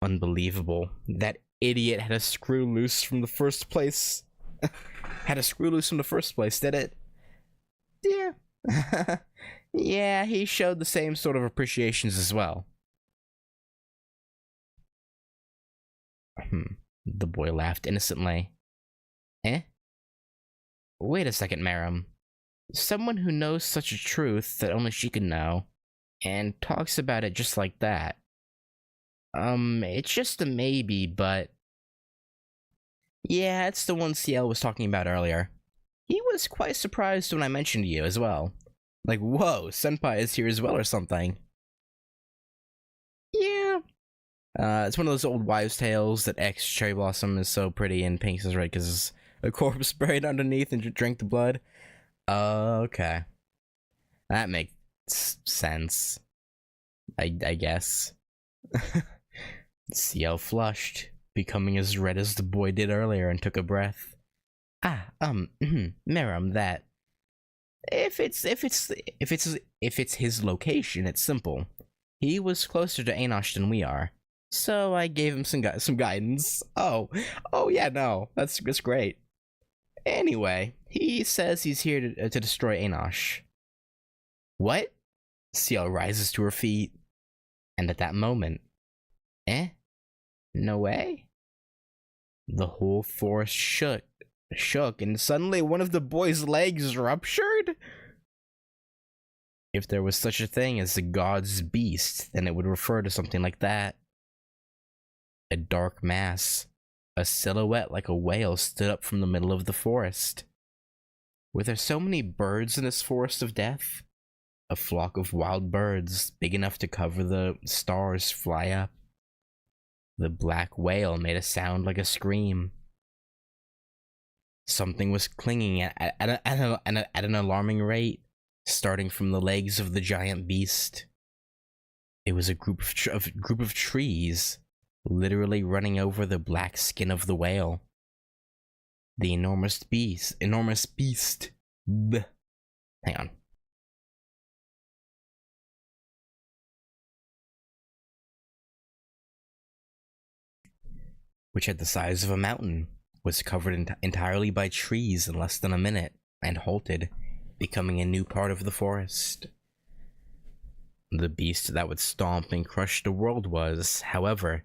Speaker 1: Unbelievable. That idiot had a screw loose from the first place. Did it? Yeah. Yeah, he showed the same sort of appreciations as well. The boy laughed innocently. Eh? Wait a second, Maram. Someone who knows such a truth that only she can know, and talks about it just like that. It's just a maybe, but... Yeah, it's the one CL was talking about earlier. He was quite surprised when I mentioned you as well. Like, whoa, Senpai is here as well or something. Yeah. It's one of those old wives' tales that X Cherry Blossom is so pretty and Pink is red because a corpse buried underneath and drank the blood. Okay. That makes sense. I guess. CL flushed, becoming as red as the boy did earlier, and took a breath. Miram, that. If it's his location, it's simple. He was closer to Enosh than we are, so I gave him some guidance. Oh yeah, no, that's great. Anyway, he says he's here to destroy Enosh. What? CL rises to her feet, and at that moment, no way? The whole forest shook, and suddenly one of the boy's legs ruptured? If there was such a thing as the god's beast, then it would refer to something like that. A dark mass, a silhouette like a whale, stood up from the middle of the forest. Were there so many birds in this forest of death? A flock of wild birds, big enough to cover the stars, fly up. The black whale made a sound like a scream. Something was clinging at an alarming rate, starting from the legs of the giant beast. It was a group of trees, literally running over the black skin of the whale. The enormous beast. Bleh. Hang on. Which had the size of a mountain, was covered entirely by trees in less than a minute, and halted, becoming a new part of the forest. The beast that would stomp and crush the world was, however,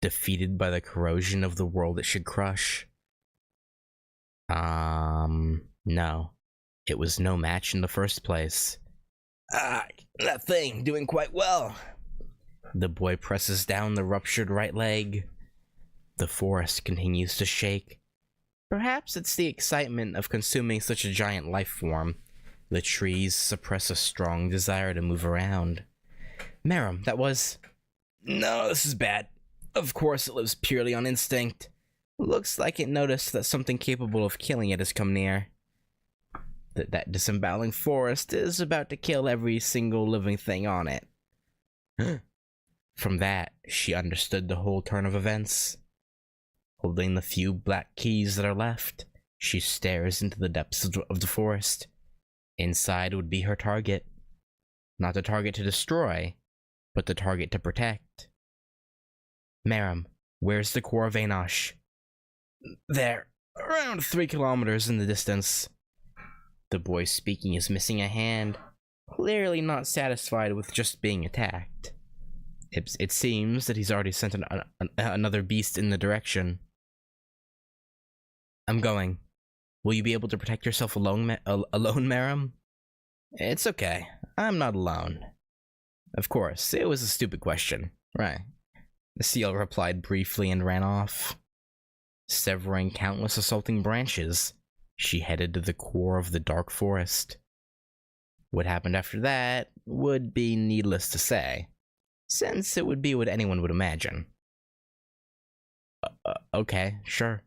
Speaker 1: defeated by the corrosion of the world it should crush. No. It was no match in the first place. That thing, doing quite well. The boy presses down the ruptured right leg. The forest continues to shake. Perhaps it's the excitement of consuming such a giant life form. The trees suppress a strong desire to move around. Merum, that was... No, this is bad. Of course it lives purely on instinct. Looks like it noticed that something capable of killing it has come near. That disemboweling forest is about to kill every single living thing on it. From that, she understood the whole turn of events. Holding the few black keys that are left, she stares into the depths of the forest. Inside would be her target. Not the target to destroy, but the target to protect. Merum, where's the core of Enosh? There, around 3 kilometers in the distance. The boy speaking is missing a hand, clearly not satisfied with just being attacked. It seems that he's already sent another beast in the direction. I'm going. Will you be able to protect yourself alone, Merum? It's okay. I'm not alone. Of course, it was a stupid question. Right. The seal replied briefly and ran off. Severing countless assaulting branches, she headed to the core of the dark forest. What happened after that would be needless to say, since it would be what anyone would imagine. Okay, sure.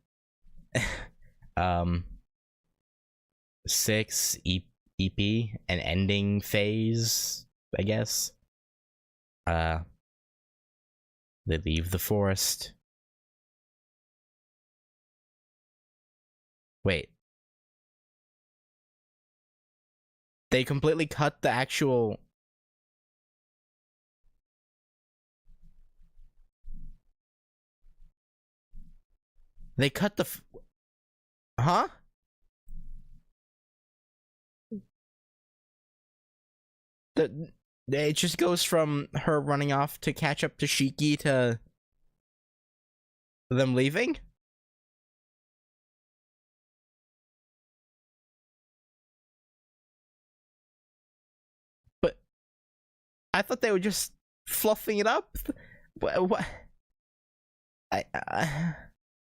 Speaker 1: 6 EP, an ending phase, I guess. They leave the forest. Wait. They completely cut the actual... They cut the... Huh? It just goes from her running off to catch up to Shiki to them leaving? But I thought they were just fluffing it up. What?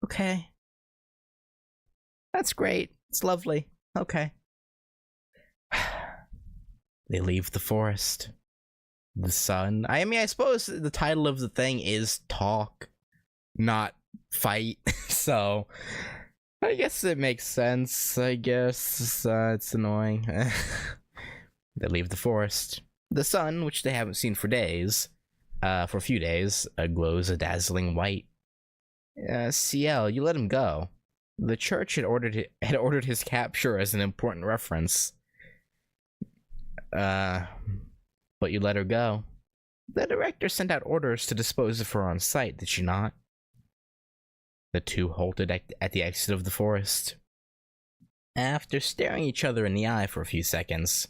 Speaker 1: Okay. That's great. It's lovely. Okay. They leave the forest. The sun. I mean, I suppose the title of the thing is Talk, not Fight. So, I guess it makes sense. I guess it's annoying. They leave the forest. The sun, which they haven't seen for a few days, glows a dazzling white. CL, you let him go. The church had ordered his capture as an important reference. But you let her go. The director sent out orders to dispose of her on site, did she not? The two halted at the exit of the forest. After staring each other in the eye for a few seconds.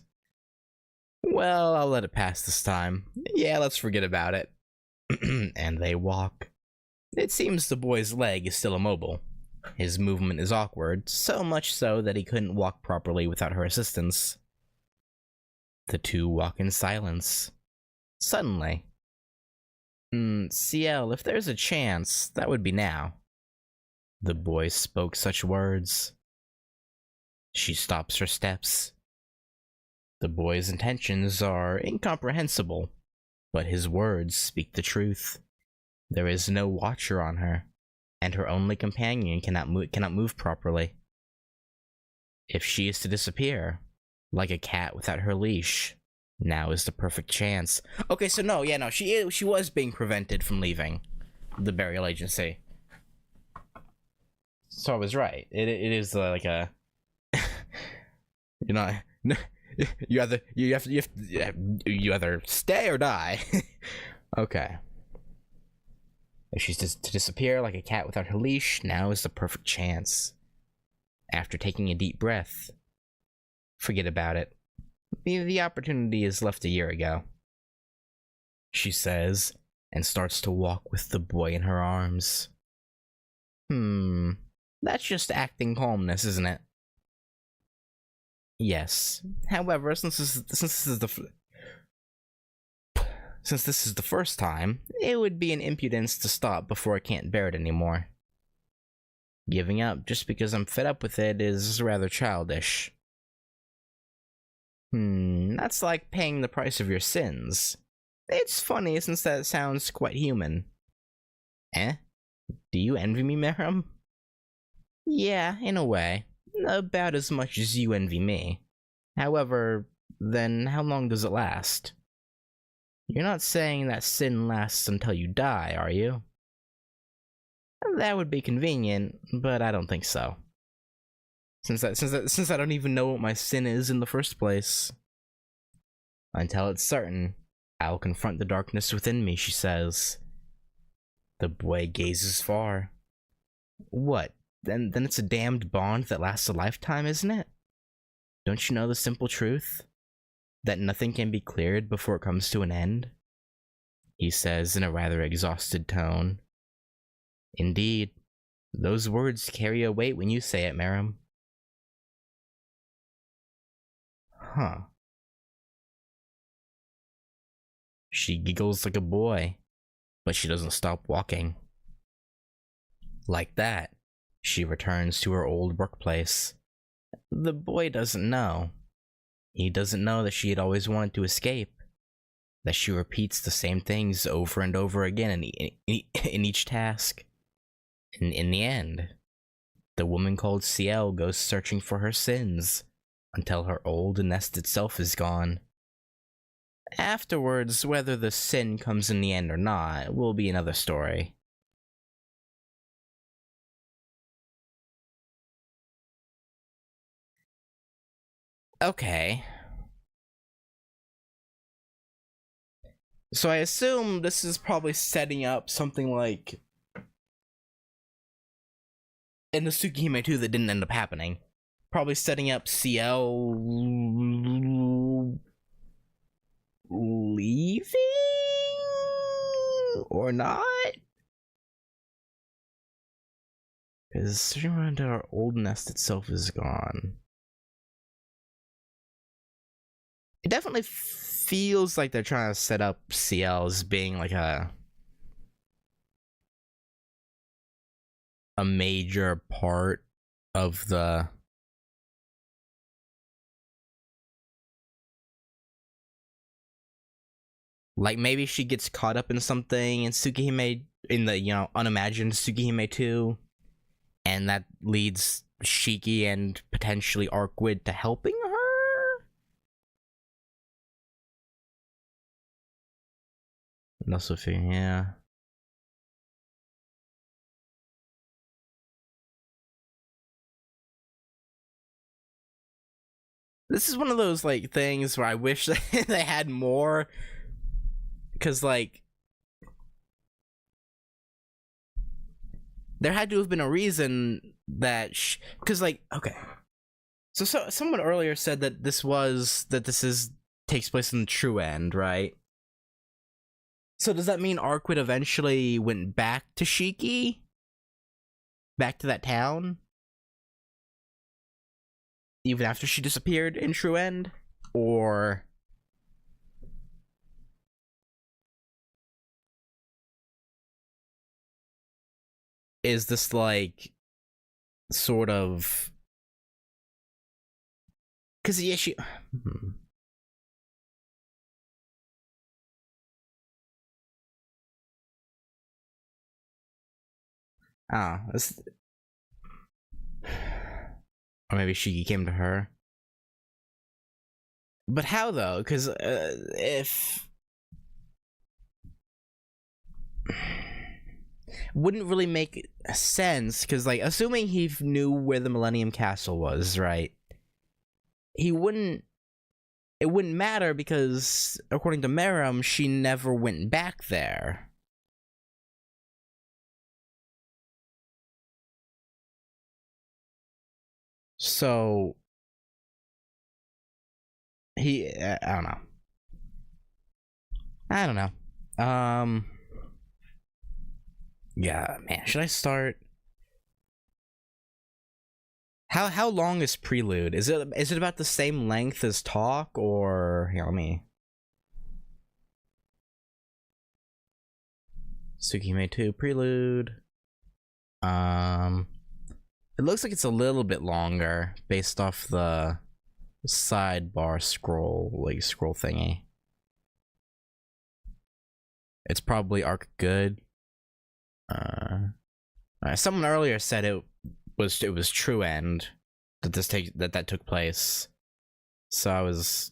Speaker 1: Well, I'll let it pass this time. Yeah, let's forget about it. And they walk. It seems the boy's leg is still immobile. His movement is awkward, so much so that he couldn't walk properly without her assistance. The two walk in silence. Suddenly, CL, if there's a chance, that would be now. The boy spoke such words. She stops her steps. The boy's intentions are incomprehensible, but his words speak the truth. There is no watcher on her, and her only companion cannot move properly. If she is to disappear, like a cat without her leash, now is the perfect chance. Okay, so no, she was being prevented from leaving the burial agency. So I was right. It is like a, you know, you either stay or die. Okay. If she's to disappear like a cat without her leash, now is the perfect chance. After taking a deep breath, forget about it. The opportunity is left a year ago, she says, and starts to walk with the boy in her arms. That's just acting calmness, isn't it? Yes. However, since this is the first time, it would be an impudence to stop before I can't bear it anymore. Giving up just because I'm fed up with it is rather childish. That's like paying the price of your sins. It's funny since that sounds quite human. Eh? Do you envy me, Miriam? Yeah, in a way. About as much as you envy me. However, then how long does it last? You're not saying that sin lasts until you die, are you? That would be convenient, but I don't think so. Since I don't even know what my sin is in the first place. Until it's certain, I'll confront the darkness within me, she says. The boy gazes far. What? Then it's a damned bond that lasts a lifetime, isn't it? Don't you know the simple truth? That nothing can be cleared before it comes to an end? He says in a rather exhausted tone. Indeed, those words carry a weight when you say it, Miriam. Huh. She giggles like a boy, but she doesn't stop walking. Like that, she returns to her old workplace. The boy doesn't know. He doesn't know that she had always wanted to escape. That she repeats the same things over and over again in each task. In the end, the woman called CL goes searching for her sins until her old nested self is gone. Afterwards, whether the sin comes in the end or not will be another story. Okay. So I assume this is probably setting up something like in the Tsukihime 2 that didn't end up happening. Probably setting up CL leaving or not? Because searching around our old nest itself is gone. It definitely feels like they're trying to set up CL as being like a major part of the like maybe she gets caught up in something in Tsukihime in the unimagined Tsukihime 2, and that leads Shiki and potentially Arkwid to helping her. And also, yeah. This is one of those like things where I wish they had more, because like there had to have been a reason that because like okay, so someone earlier said that this takes place in the true end, right? So does that mean Arkwid eventually went back to Shiki? back to that town even after she disappeared in True End, or is this like sort of, because yeah, she this, or maybe she came to her. But how though? Because if wouldn't really make sense, because like assuming he knew where the Millennium Castle was, right? He wouldn't. It wouldn't matter because according to Merum, she never went back there. So I don't know. I don't know. Yeah, man, should I start? How long is Prelude? Is it about the same length as Talk, or here, let me. Tsukihime 2 Prelude. It looks like it's a little bit longer based off the sidebar scroll thingy. It's probably arc good. Someone earlier said it was True End that took place, so I was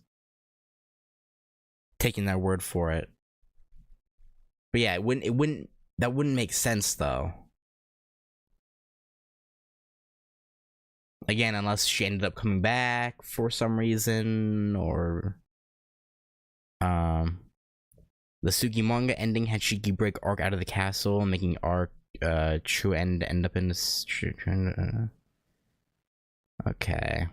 Speaker 1: taking their word for it. But yeah, that wouldn't make sense though. Again, unless she ended up coming back for some reason, or the Sugi manga ending had Shiki break Arc out of the castle, making Arc True End end up in this. Okay.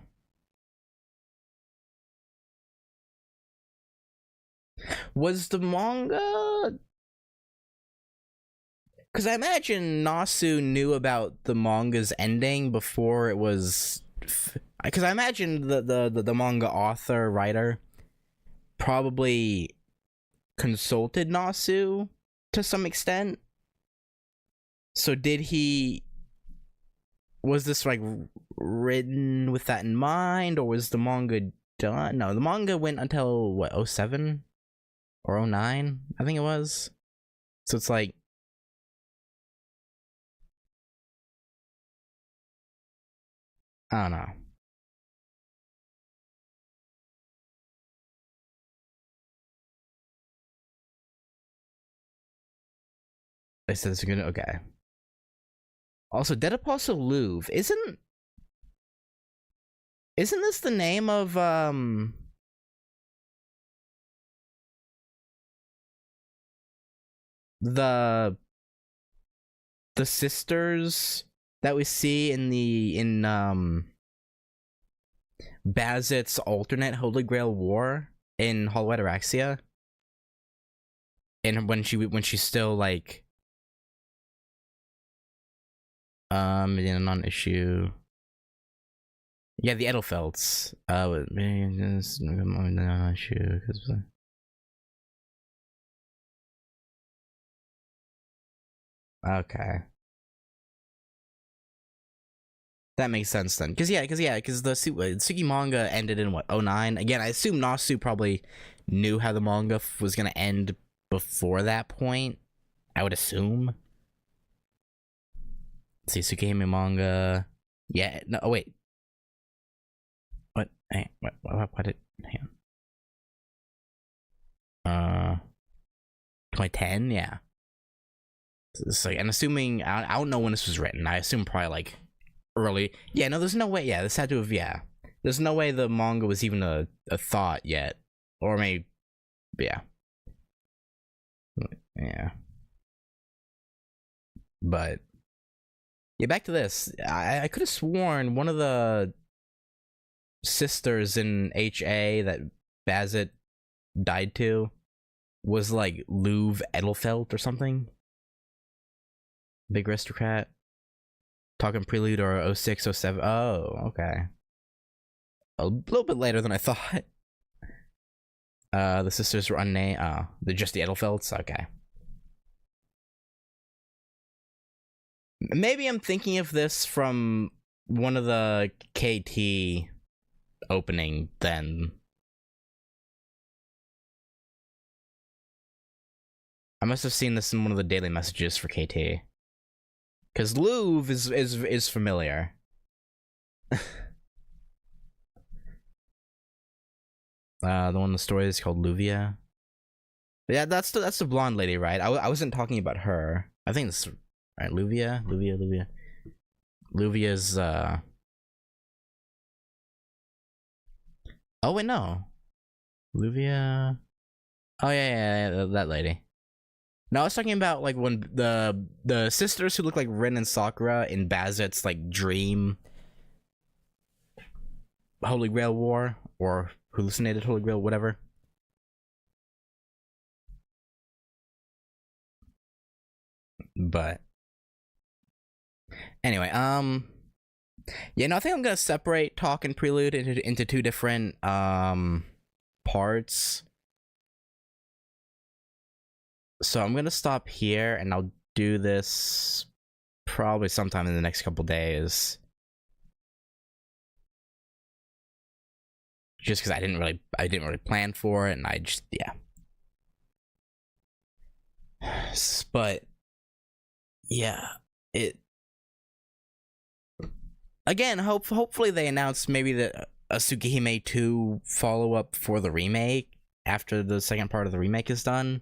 Speaker 1: Was the manga? Because I imagine Nasu knew about the manga's ending before it was. Because I imagine the manga author writer probably consulted Nasu to some extent. So did he? Was this like written with that in mind, or was the manga done? No, the manga went until what, 07 or 09, I think it was. So it's like, I don't know. They said it's gonna, okay. Also, Dediposo Louvre isn't this the name of the sisters that we see in Bazit's alternate Holy Grail War in Hollow Ataraxia? And when she's still like in a non-issue. Yeah, the Edelfelts. Okay. That makes sense then. Because the Sugi manga ended in what, 09? Again, I assume Nasu probably knew how the manga was going to end before that point. I would assume. Let's see, Tsukihime manga. Yeah, no, oh, wait. What? Hey, what did, hang on. 2010? Yeah. So, and assuming, I don't know when this was written. I assume probably like early. Yeah, no, there's no way. Yeah, this had to have, yeah. There's no way the manga was even a thought yet. Or maybe, yeah. Yeah. But, yeah, back to this. I could have sworn one of the sisters in HA that Bazit died to was like Louvre Edelfelt or something. Big aristocrat. Talking Prelude or 06, 07. Oh, okay. A little bit later than I thought. The sisters were unnamed. They're just the Edelfelds? Okay. Maybe I'm thinking of this from one of the KT opening then. I must have seen this in one of the daily messages for KT. Because Louvre is familiar. The one in the story is called Luvia. Yeah, that's the blonde lady, right? I wasn't talking about her. I think it's right. Luvia. Luvia's oh wait, no. Luvia. Oh yeah, that lady. No, I was talking about like when the sisters who look like Rin and Sakura in Bazzet's like dream Holy Grail War, or hallucinated Holy Grail, whatever. But anyway, yeah, no, I think I'm gonna separate Talk and Prelude into two different parts. So I'm gonna stop here, and I'll do this probably sometime in the next couple days. Just because I didn't really plan for it, and I just, yeah. But yeah, it again. Hopefully they announce maybe a Tsukihime 2 follow-up for the remake after the second part of the remake is done.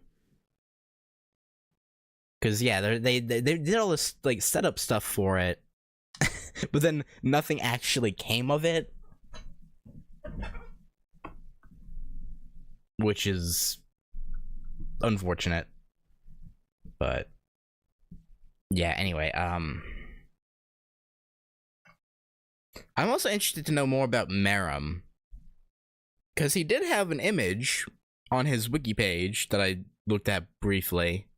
Speaker 1: Because yeah, they did all this like setup stuff for it, but then nothing actually came of it, which is unfortunate. But yeah, anyway, I'm also interested to know more about Merum, because he did have an image on his wiki page that I looked at briefly.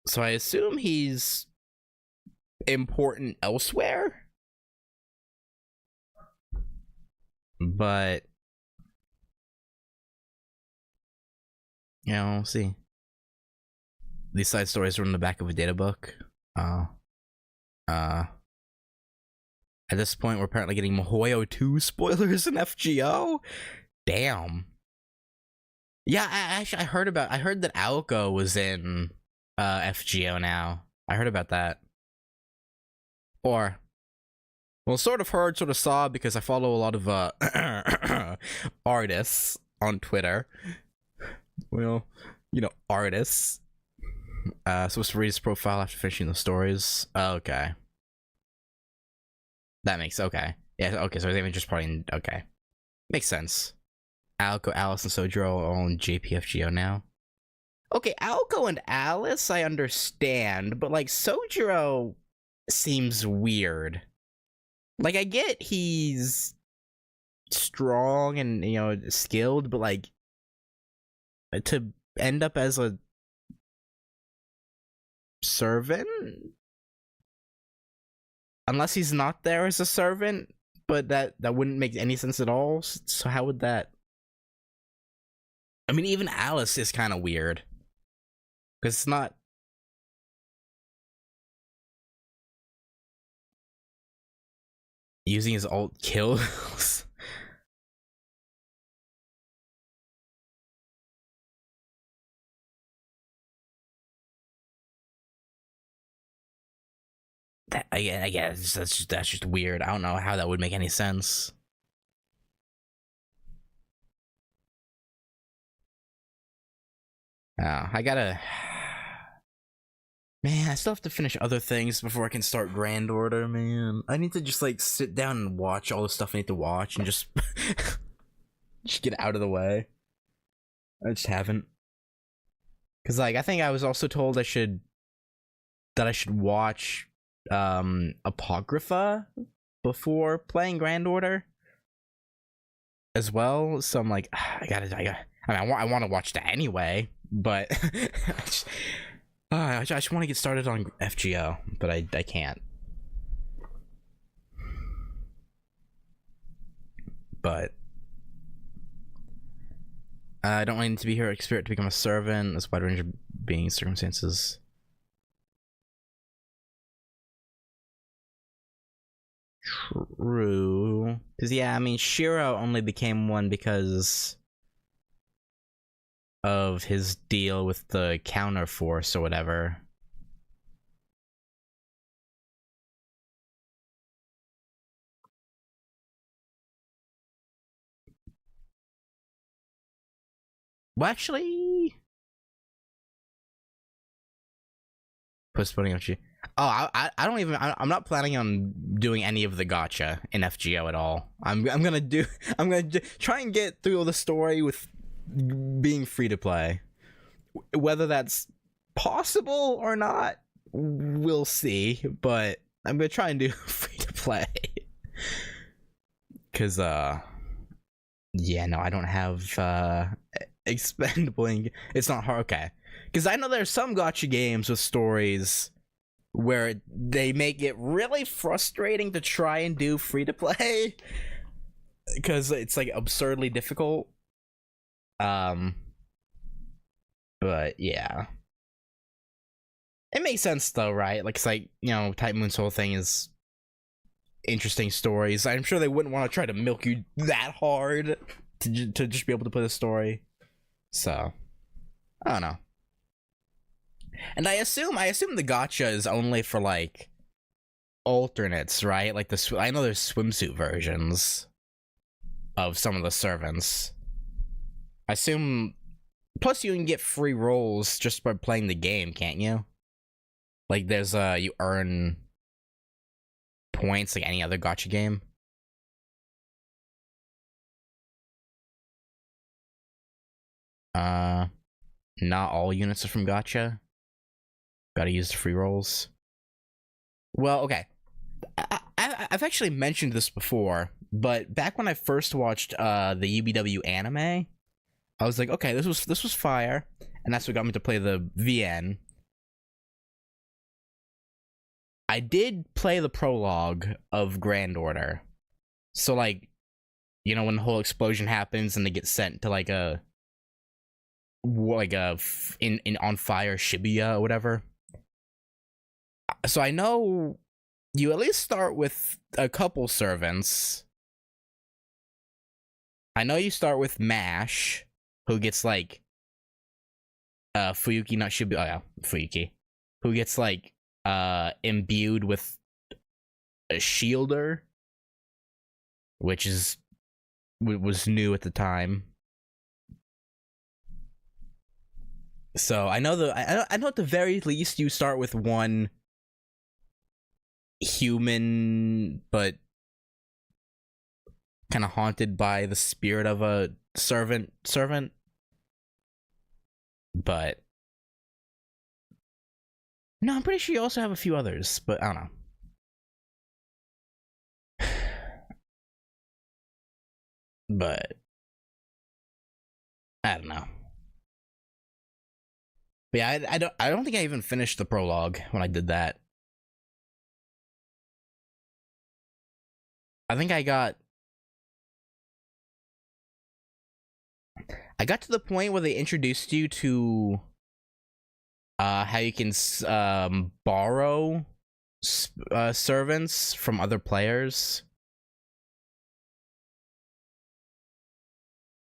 Speaker 1: So I assume he's important elsewhere? But you know, we'll see. These side stories are in the back of a data book. At this point, we're apparently getting MiHoYo 2 spoilers in FGO? Damn. Yeah, I heard that Aoko was in FGO now. I heard about that. Or, well, sort of heard, sort of saw, because I follow a lot of artists on Twitter. Well, you know, artists. Supposed to read his profile after finishing the stories. Okay. That makes, okay. Yeah, okay, so his image is probably, okay. Makes sense. Aoko, Alice, and Sojiro are all in JPFGO now. Okay, Aoko and Alice, I understand, but, like, Sojiro seems weird. Like, I get he's strong and, you know, skilled, but, like, to end up as a servant? Unless he's not there as a servant, but that wouldn't make any sense at all, so how would that... I mean, even Alice is kind of weird. Because it's not... using his alt kills. That, I guess that's just weird. I don't know how that would make any sense. I gotta... Man, I still have to finish other things before I can start Grand Order, man. I need to just, like, sit down and watch all the stuff I need to watch and just... just get out of the way. I just haven't. Because, like, I think I was also told I should watch, Apocrypha before playing Grand Order as well. So I'm like, I mean, I want to watch that anyway, but... I just want to get started on FGO, but I can't. But I don't need to be here spirit to become a servant. This wide range of being circumstances. True. Because, yeah, I mean, Shiro only became one because of his deal with the counter force or whatever. Well, actually, postponing FGO. Oh, I don't even. I'm not planning on doing any of the gacha in FGO at all. I'm gonna try and get through the story with being free to play. Whether that's possible or not, we'll see. But I'm gonna try and do free to play. Cause yeah, no, I don't have expendable. It's not hard. Okay, because I know there's some gacha games with stories where they make it really frustrating to try and do free to play because it's like absurdly difficult. But yeah, it makes sense though, right? Like, it's like, you know, Type Moon's whole thing is interesting stories. I'm sure they wouldn't want to try to milk you that hard to just be able to put a story. So I don't know. And I assume the gacha is only for like alternates, right? Like I know there's swimsuit versions of some of the servants. I assume. Plus, you can get free rolls just by playing the game, can't you? Like, there's you earn points like any other gacha game. Not all units are from gacha. Gotta use the free rolls. Well, okay. I've actually mentioned this before, but back when I first watched the UBW anime, I was like, okay, this was fire, and that's what got me to play the VN. I did play the prologue of Grand Order, so like, you know, when the whole explosion happens and they get sent to like a in on fire Shibuya or whatever. So I know you at least start with a couple servants. I know you start with Mash, who gets like Fuyuki, not Shibuya, oh yeah, Fuyuki, who gets like imbued with a shielder, which was new at the time. So I know I know at the very least you start with one human, but kind of haunted by the spirit of a servant. But no, I'm pretty sure you also have a few others, but I don't know. But I don't know. But yeah, I don't think I even finished the prologue when I did that. I think I got to the point where they introduced you to how you can borrow servants from other players.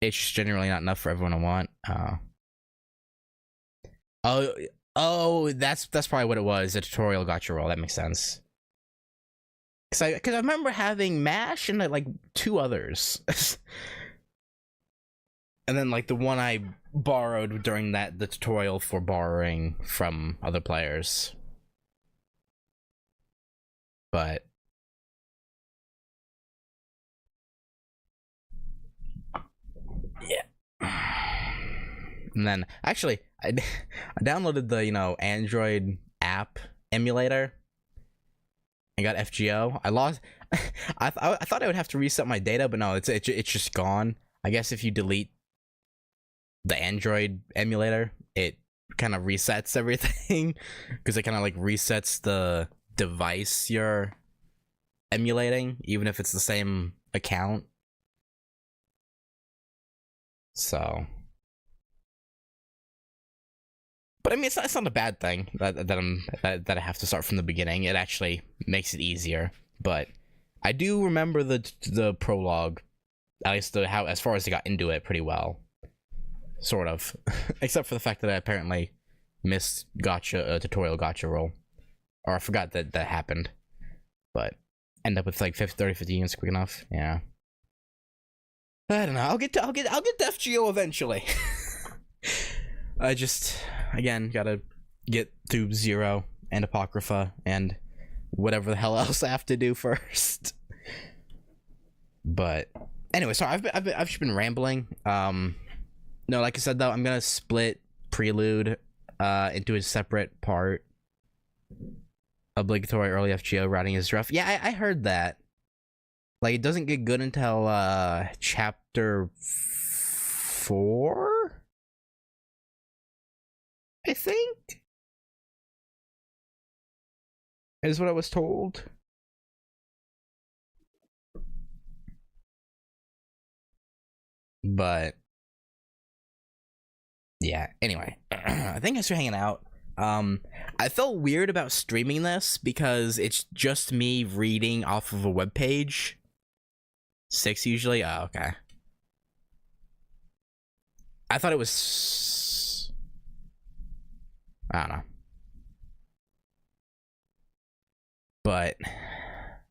Speaker 1: It's just generally not enough for everyone to want. Oh, that's probably what it was. A tutorial gacha roll. That makes sense. Cause I remember having Mash and like two others, and then like the one I borrowed during the tutorial for borrowing from other players. But yeah. And then actually I downloaded the, you know, Android app emulator and got FGO. I lost I thought I would have to reset my data, but no, it's just gone. I guess if you delete the Android emulator, it kind of resets everything because it kind of like resets the device you're emulating, even if it's the same account. So, but I mean, it's not a bad thing that I have to start from the beginning. It actually makes it easier. But I do remember the prologue, at least as far as I got into it pretty well, sort of, except for the fact that I apparently missed tutorial gotcha roll, or I forgot that happened. But end up with like 30, 50 units quick enough. Yeah. I don't know. I'll get to FGO eventually. I just, again, gotta get through Zero and Apocrypha and whatever the hell else I have to do first. But anyway, sorry, I've just been rambling. No, like I said though, I'm gonna split Prelude into a separate part. Obligatory early FGO routing is rough. Yeah, I heard that. Like, it doesn't get good until chapter 4, I think, is what I was told. But yeah, anyway, thanks for hanging out. I felt weird about streaming this because it's just me reading off of a webpage. 6 usually? Oh, okay. I thought it was... I don't know. But...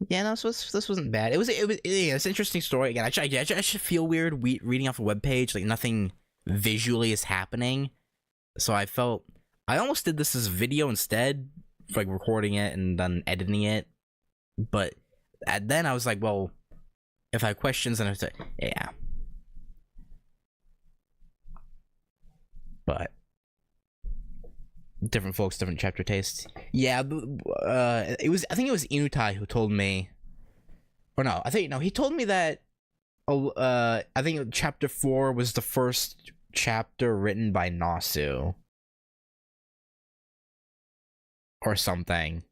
Speaker 1: yeah, no, this wasn't bad. It was yeah, it's an interesting story. Again, I should feel weird reading off a webpage. Like, nothing visually is happening. So I felt... I almost did this as a video instead. Like, recording it and then editing it. But then I was like, well... if I have questions, then I have to, yeah. But different folks, different chapter tastes. Yeah, I think it was Inutai who told me, or no, he told me that. I think chapter 4 was the first chapter written by Nasu, or something.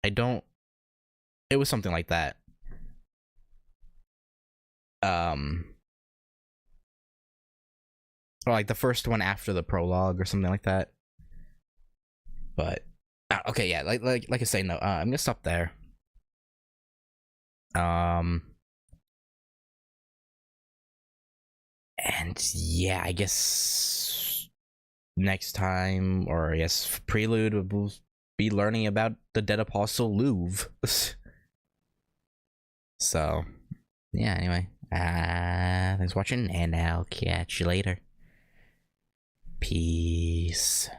Speaker 1: It was something like that. Or like the first one after the prologue or something like that. But okay, yeah, like I say, no, I'm gonna stop there. And yeah, I guess next time, or I guess Prelude, we'll be learning about the Dead Apostle Louvre. So yeah, anyway, thanks for watching, and I'll catch you later. Peace.